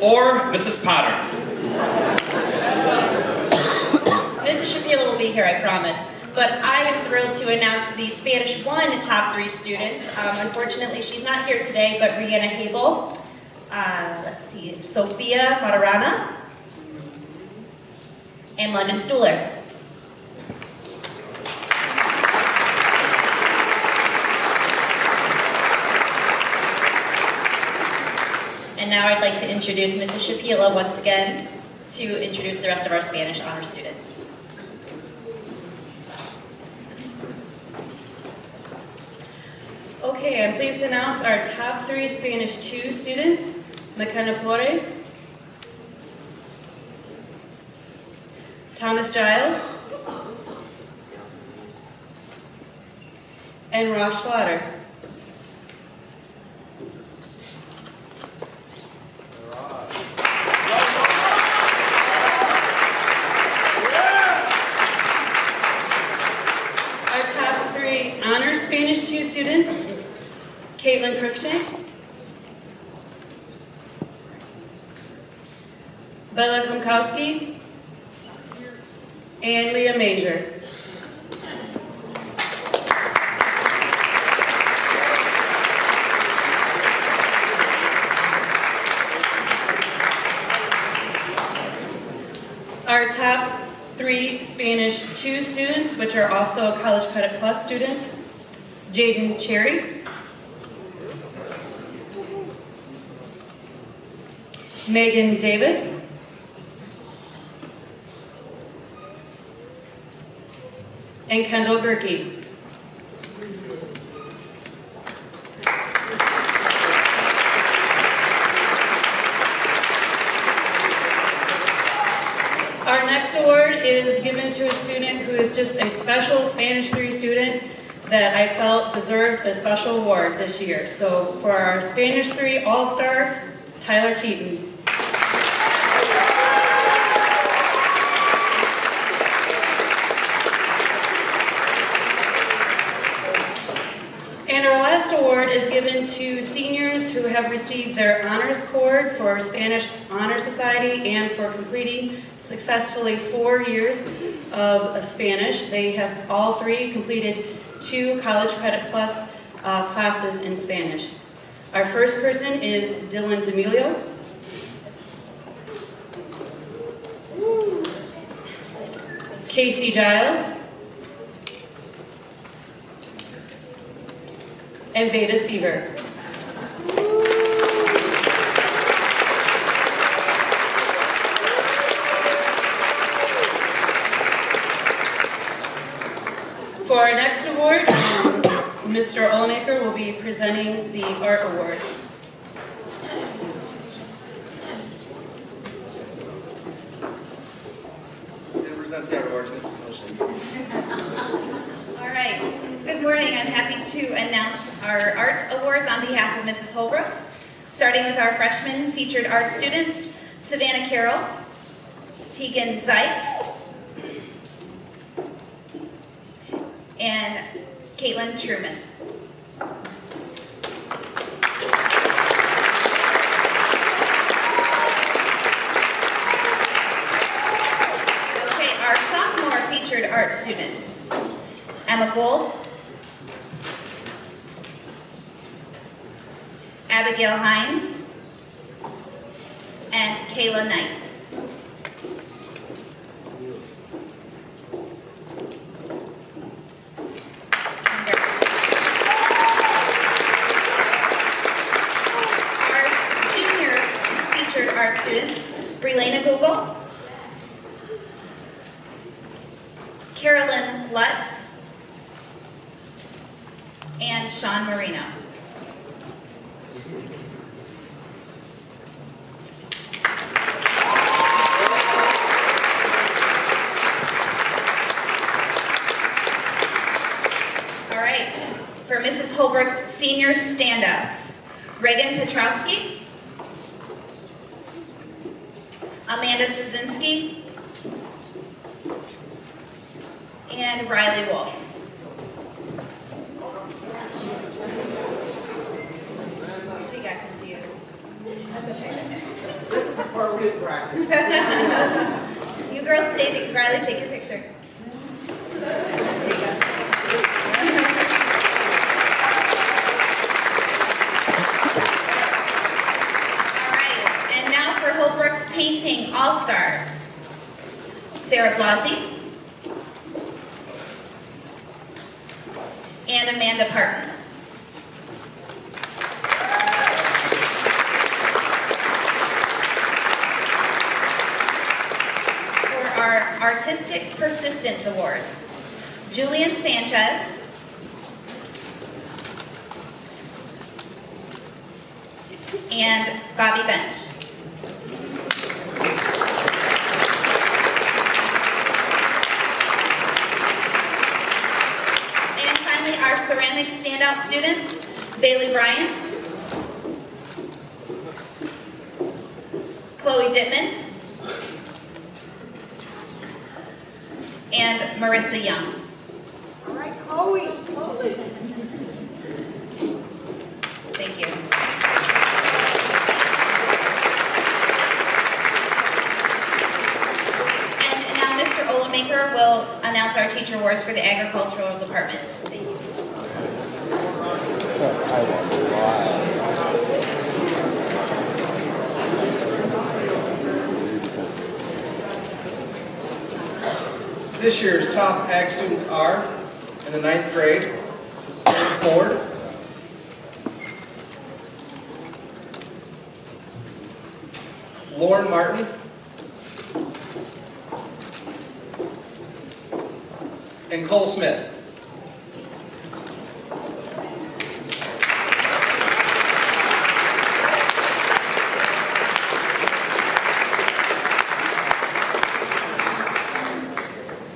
Or Mrs. Potter. Mrs. Shapiro will be here, I promise. But I am thrilled to announce the Spanish 1 top 3 students. Unfortunately, she's not here today, but Rihanna Habel, let's see, Sophia Matarana, and London Stuhler. And now I'd like to introduce Mrs. Shapila once again to introduce the rest of our Spanish honor students. Okay, I'm pleased to announce our top 3 Spanish 2 students, McKenna Flores, Thomas Giles, and Ross Slaughter. Our top 3 honor Spanish 2 students, Caitlin Cruikshank, Bella Komkowski, and Leah Major. Our top 3 Spanish 2 students, which are also College Credit Plus students, Jaden Cherry, Megan Davis, and Kendall Gerke. Our next award is given to a student who is just a special Spanish 3 student that I felt deserved a special award this year. So for our Spanish 3 All-Star, Tyler Keaton. And our last award is given to seniors who have received their honors cord for Spanish Honor Society and for completing successfully 4 years of Spanish. They have all 3 completed 2 College Credit Plus classes in Spanish. Our first person is Dylan D'Amelio. Casey Giles. And Veda Seaver. For our next award, Mr. Olemaker will be presenting the Art Awards. Present the Art Awards, Mrs. All right. Good morning. I'm happy to announce our Art Awards on behalf of Mrs. Holbrook. Starting with our freshman featured art students, Savannah Carroll, Tegan Zeich, and Caitlin Truman. Okay, our sophomore featured art students, Emma Gold, Abigail Hines, and Kayla Knight. Our junior featured art students, Brelena Google, Carolyn Lutz, and Sean Marino. All right, for Mrs. Holbrook's senior standouts, Reagan Petrowski, Amanda Szynski, and Riley Wolf. She got confused. That's okay. This is a 4-week practice. You girls stay, Riley, take your picture. There you go. All right, and now for Holbrook's Painting All-Stars. Sarah Blasi and Amanda Parton. For our Artistic Persistence Awards, Julian Sanchez and Bobby Bench. And finally, our ceramic standout students, Bailey Bryant, Chloe Dittman, and Marissa Young. All right, Chloe. Thank you. And now Mr. Olemaker will announce our teacher awards for the agricultural department. Thank you. This year's top ag students are, in the 9th grade, Ford, Lauren Martin, and Cole Smith.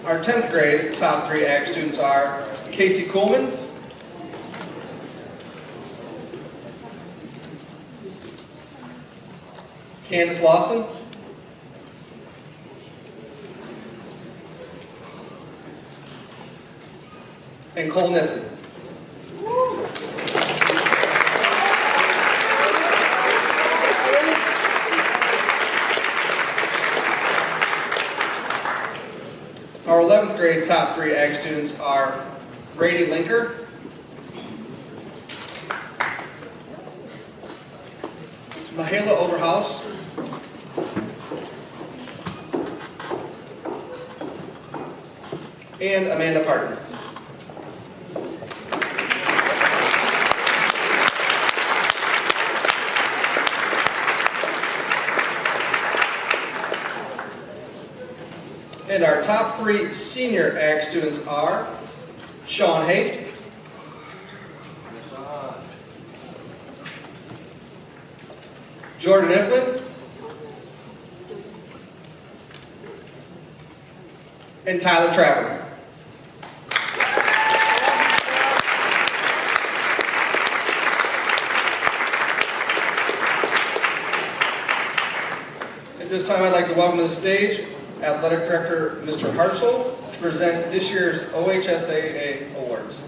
Our 10th grade top 3 ag students are Casey Coleman, Candace Lawson, and Cole Nissen. Our 11th grade top 3 ag students are Brady Linker, Mahela Overhouse, and Amanda Parton. And our top 3 senior ag students are Sean Haft, Jordan Iflin, and Tyler Trapper. At this time, I'd like to welcome to the stage Athletic Director Mr. Hartzell to present this year's OHSAA awards.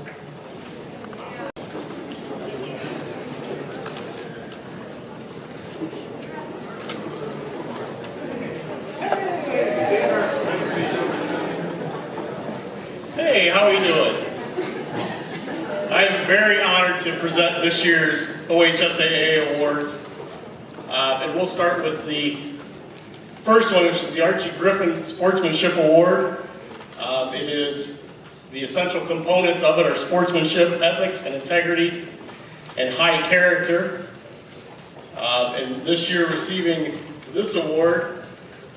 Hey, how are you doing? I'm very honored to present this year's OHSAA awards. And we'll start with the first one, which is the Archie Griffin Sportsmanship Award. It is the essential components of it are sportsmanship, ethics, and integrity, and high character. And this year receiving this award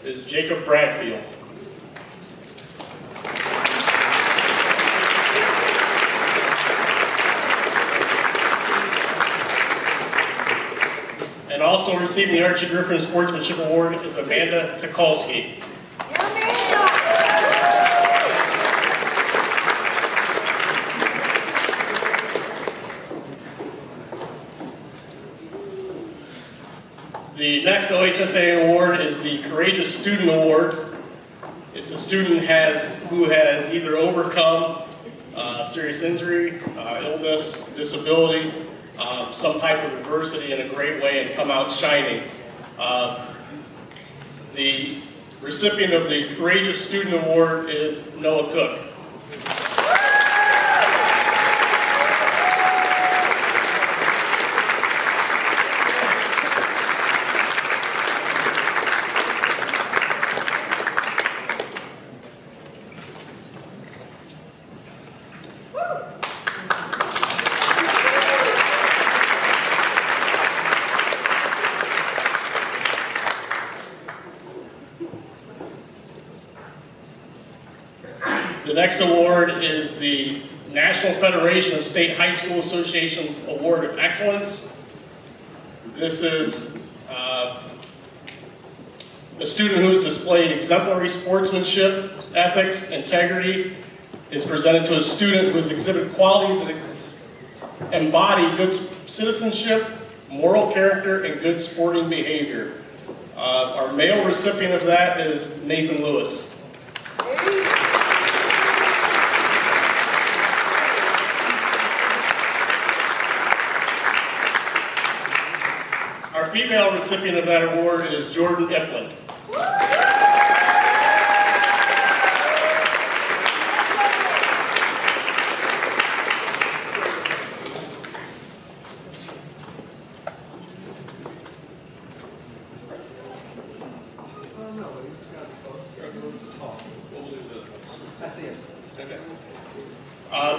is Jacob Bradfield. And also receiving the Archie Griffin Sportsmanship Award is Amanda Tukolsky. The next OHSAA award is the Courageous Student Award. It's a student who has either overcome serious injury, illness, disability, some type of adversity in a great way and come out shining. The recipient of the Courageous Student Award is Noah Cook. The next award is the National Federation of State High School Associations Award of Excellence. This is a student who has displayed exemplary sportsmanship, ethics, integrity, is presented to a student who has exhibited qualities that embody good citizenship, moral character, and good sporting behavior. Our male recipient of that is Nathan Lewis. Our female recipient of that award is Jordan Ifland.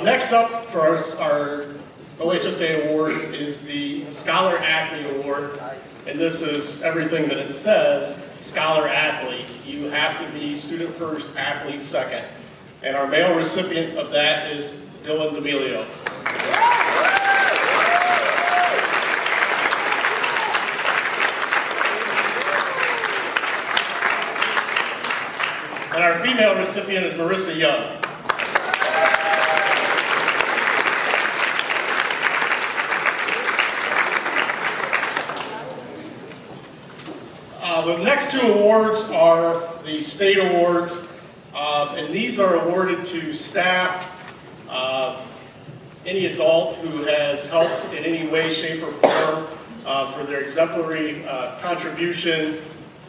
Next up for our OHSA awards is the Scholar Athlete Award, and this is everything that it says, Scholar Athlete. You have to be student first, athlete second. And our male recipient of that is Dylan D'Amelio. And our female recipient is Marissa Young. The next two awards are the state awards, and these are awarded to staff, any adult who has helped in any way, shape, or form for their exemplary contribution,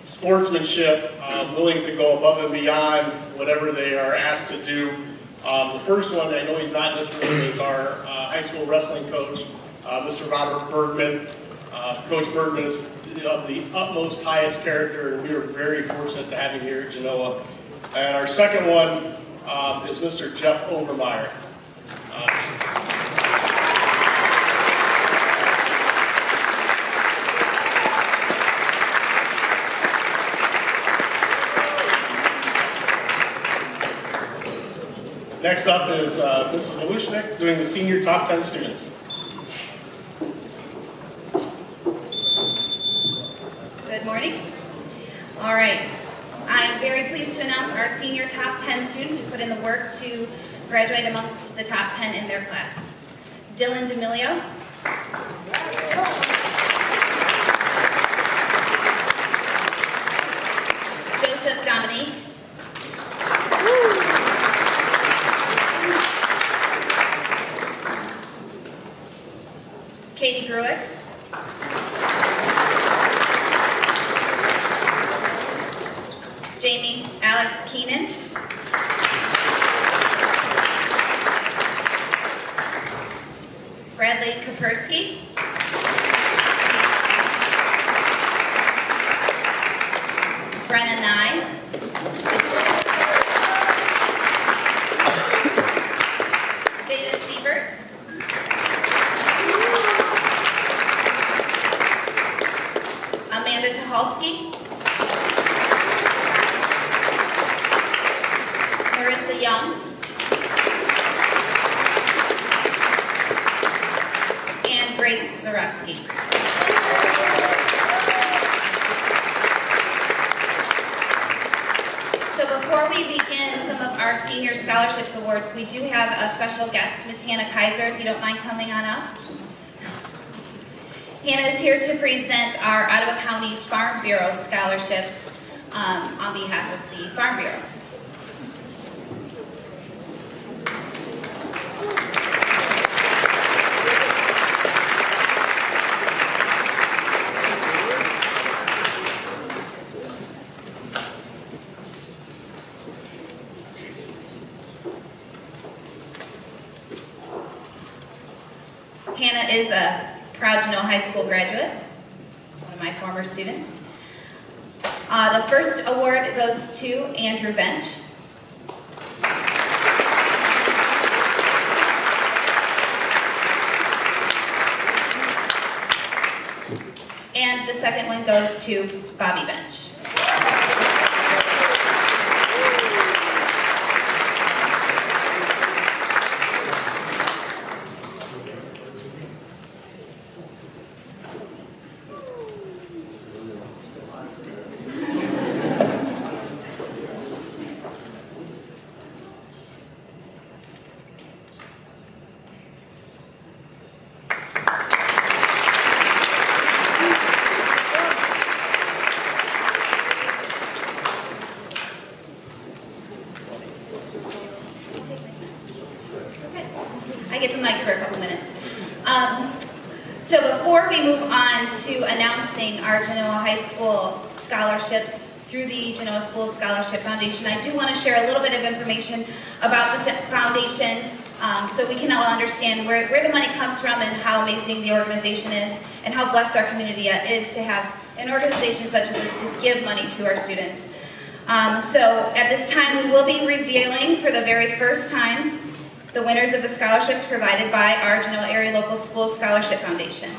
sportsmanship, willing to go above and beyond whatever they are asked to do. The first one, I know he's not in this room, is our high school wrestling coach, Mr. Robert Bergman. Coach Bergman is of the utmost highest character, and we are very fortunate to have him here at Genoa. And our second one is Mr. Jeff Overmeyer. Next up is Mrs. Malushnik doing the senior top 10 students. Good morning. All right. I am very pleased to announce our senior top 10 students who put in the work to graduate amongst the top 10 in their class. Dylan D'Amelio. Joseph Dominique. Katie Gruick. Jamie Alex Keenan. Bradley Kapersky. Brenna Nye. Veda Siebert. Amanda Tucholsky. Marissa Young. And Grace Zarewski. So before we begin some of our senior scholarships awards, we do have a special guest, Miss Hannah Kaiser, if you don't mind coming on up. Hannah is here to present our Ottawa County Farm Bureau scholarships on behalf of the Farm Bureau. is a proud Genoa High School graduate, one of my former students. The first award goes to Andrew Bench. And the second one goes to Bobby Bench. I get the mic for a couple minutes. So before we move on to announcing our Genoa High School scholarships through the Genoa School Scholarship Foundation, I do want to share a little bit of information about the foundation so we can all understand where the money comes from and how amazing the organization is and how blessed our community is to have an organization such as this to give money to our students. So at this time we will be revealing for the very first time the winners of the scholarships provided by our Genoa Area Local Schools Scholarship Foundation.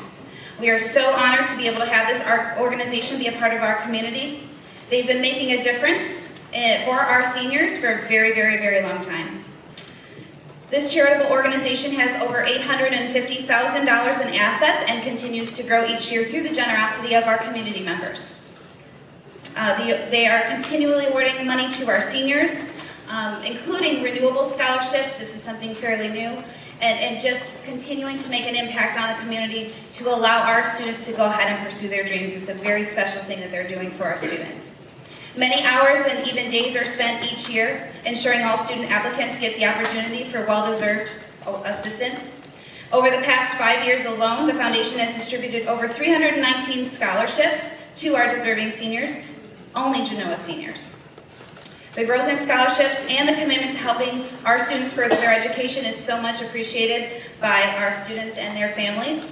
We are so honored to be able to have this organization be a part of our community. They've been making a difference for our seniors for a very, very, very long time. This charitable organization has over $850,000 in assets and continues to grow each year through the generosity of our community members. They are continually awarding money to our seniors, including renewable scholarships. This is something fairly new, and just continuing to make an impact on the community to allow our students to go ahead and pursue their dreams. It's a very special thing that they're doing for our students. Many hours and even days are spent each year ensuring all student applicants get the opportunity for well-deserved assistance. Over the past 5 years alone, the foundation has distributed over 319 scholarships to our deserving seniors, only Genoa seniors. The growth in scholarships and the commitment to helping our students further their education is so much appreciated by our students and their families.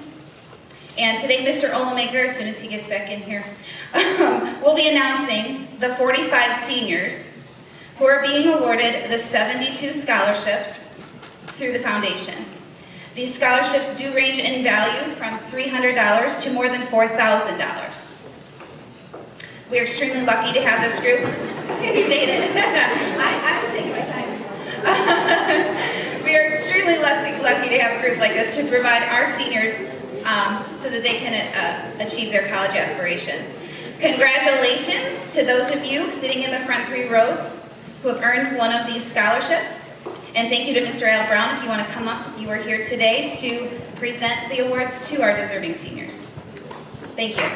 And today, Mr. Olemaker, as soon as he gets back in here, will be announcing the 45 seniors who are being awarded the 72 scholarships through the foundation. These scholarships do range in value from $300 to more than $4,000. We are extremely lucky to have this group. You made it. I was taking my time. We are extremely lucky to have a group like this to provide our seniors so that they can achieve their college aspirations. Congratulations to those of you sitting in the front 3 rows who have earned one of these scholarships. And thank you to Mr. Al Brown. If you want to come up, you are here today to present the awards to our deserving seniors. Thank you.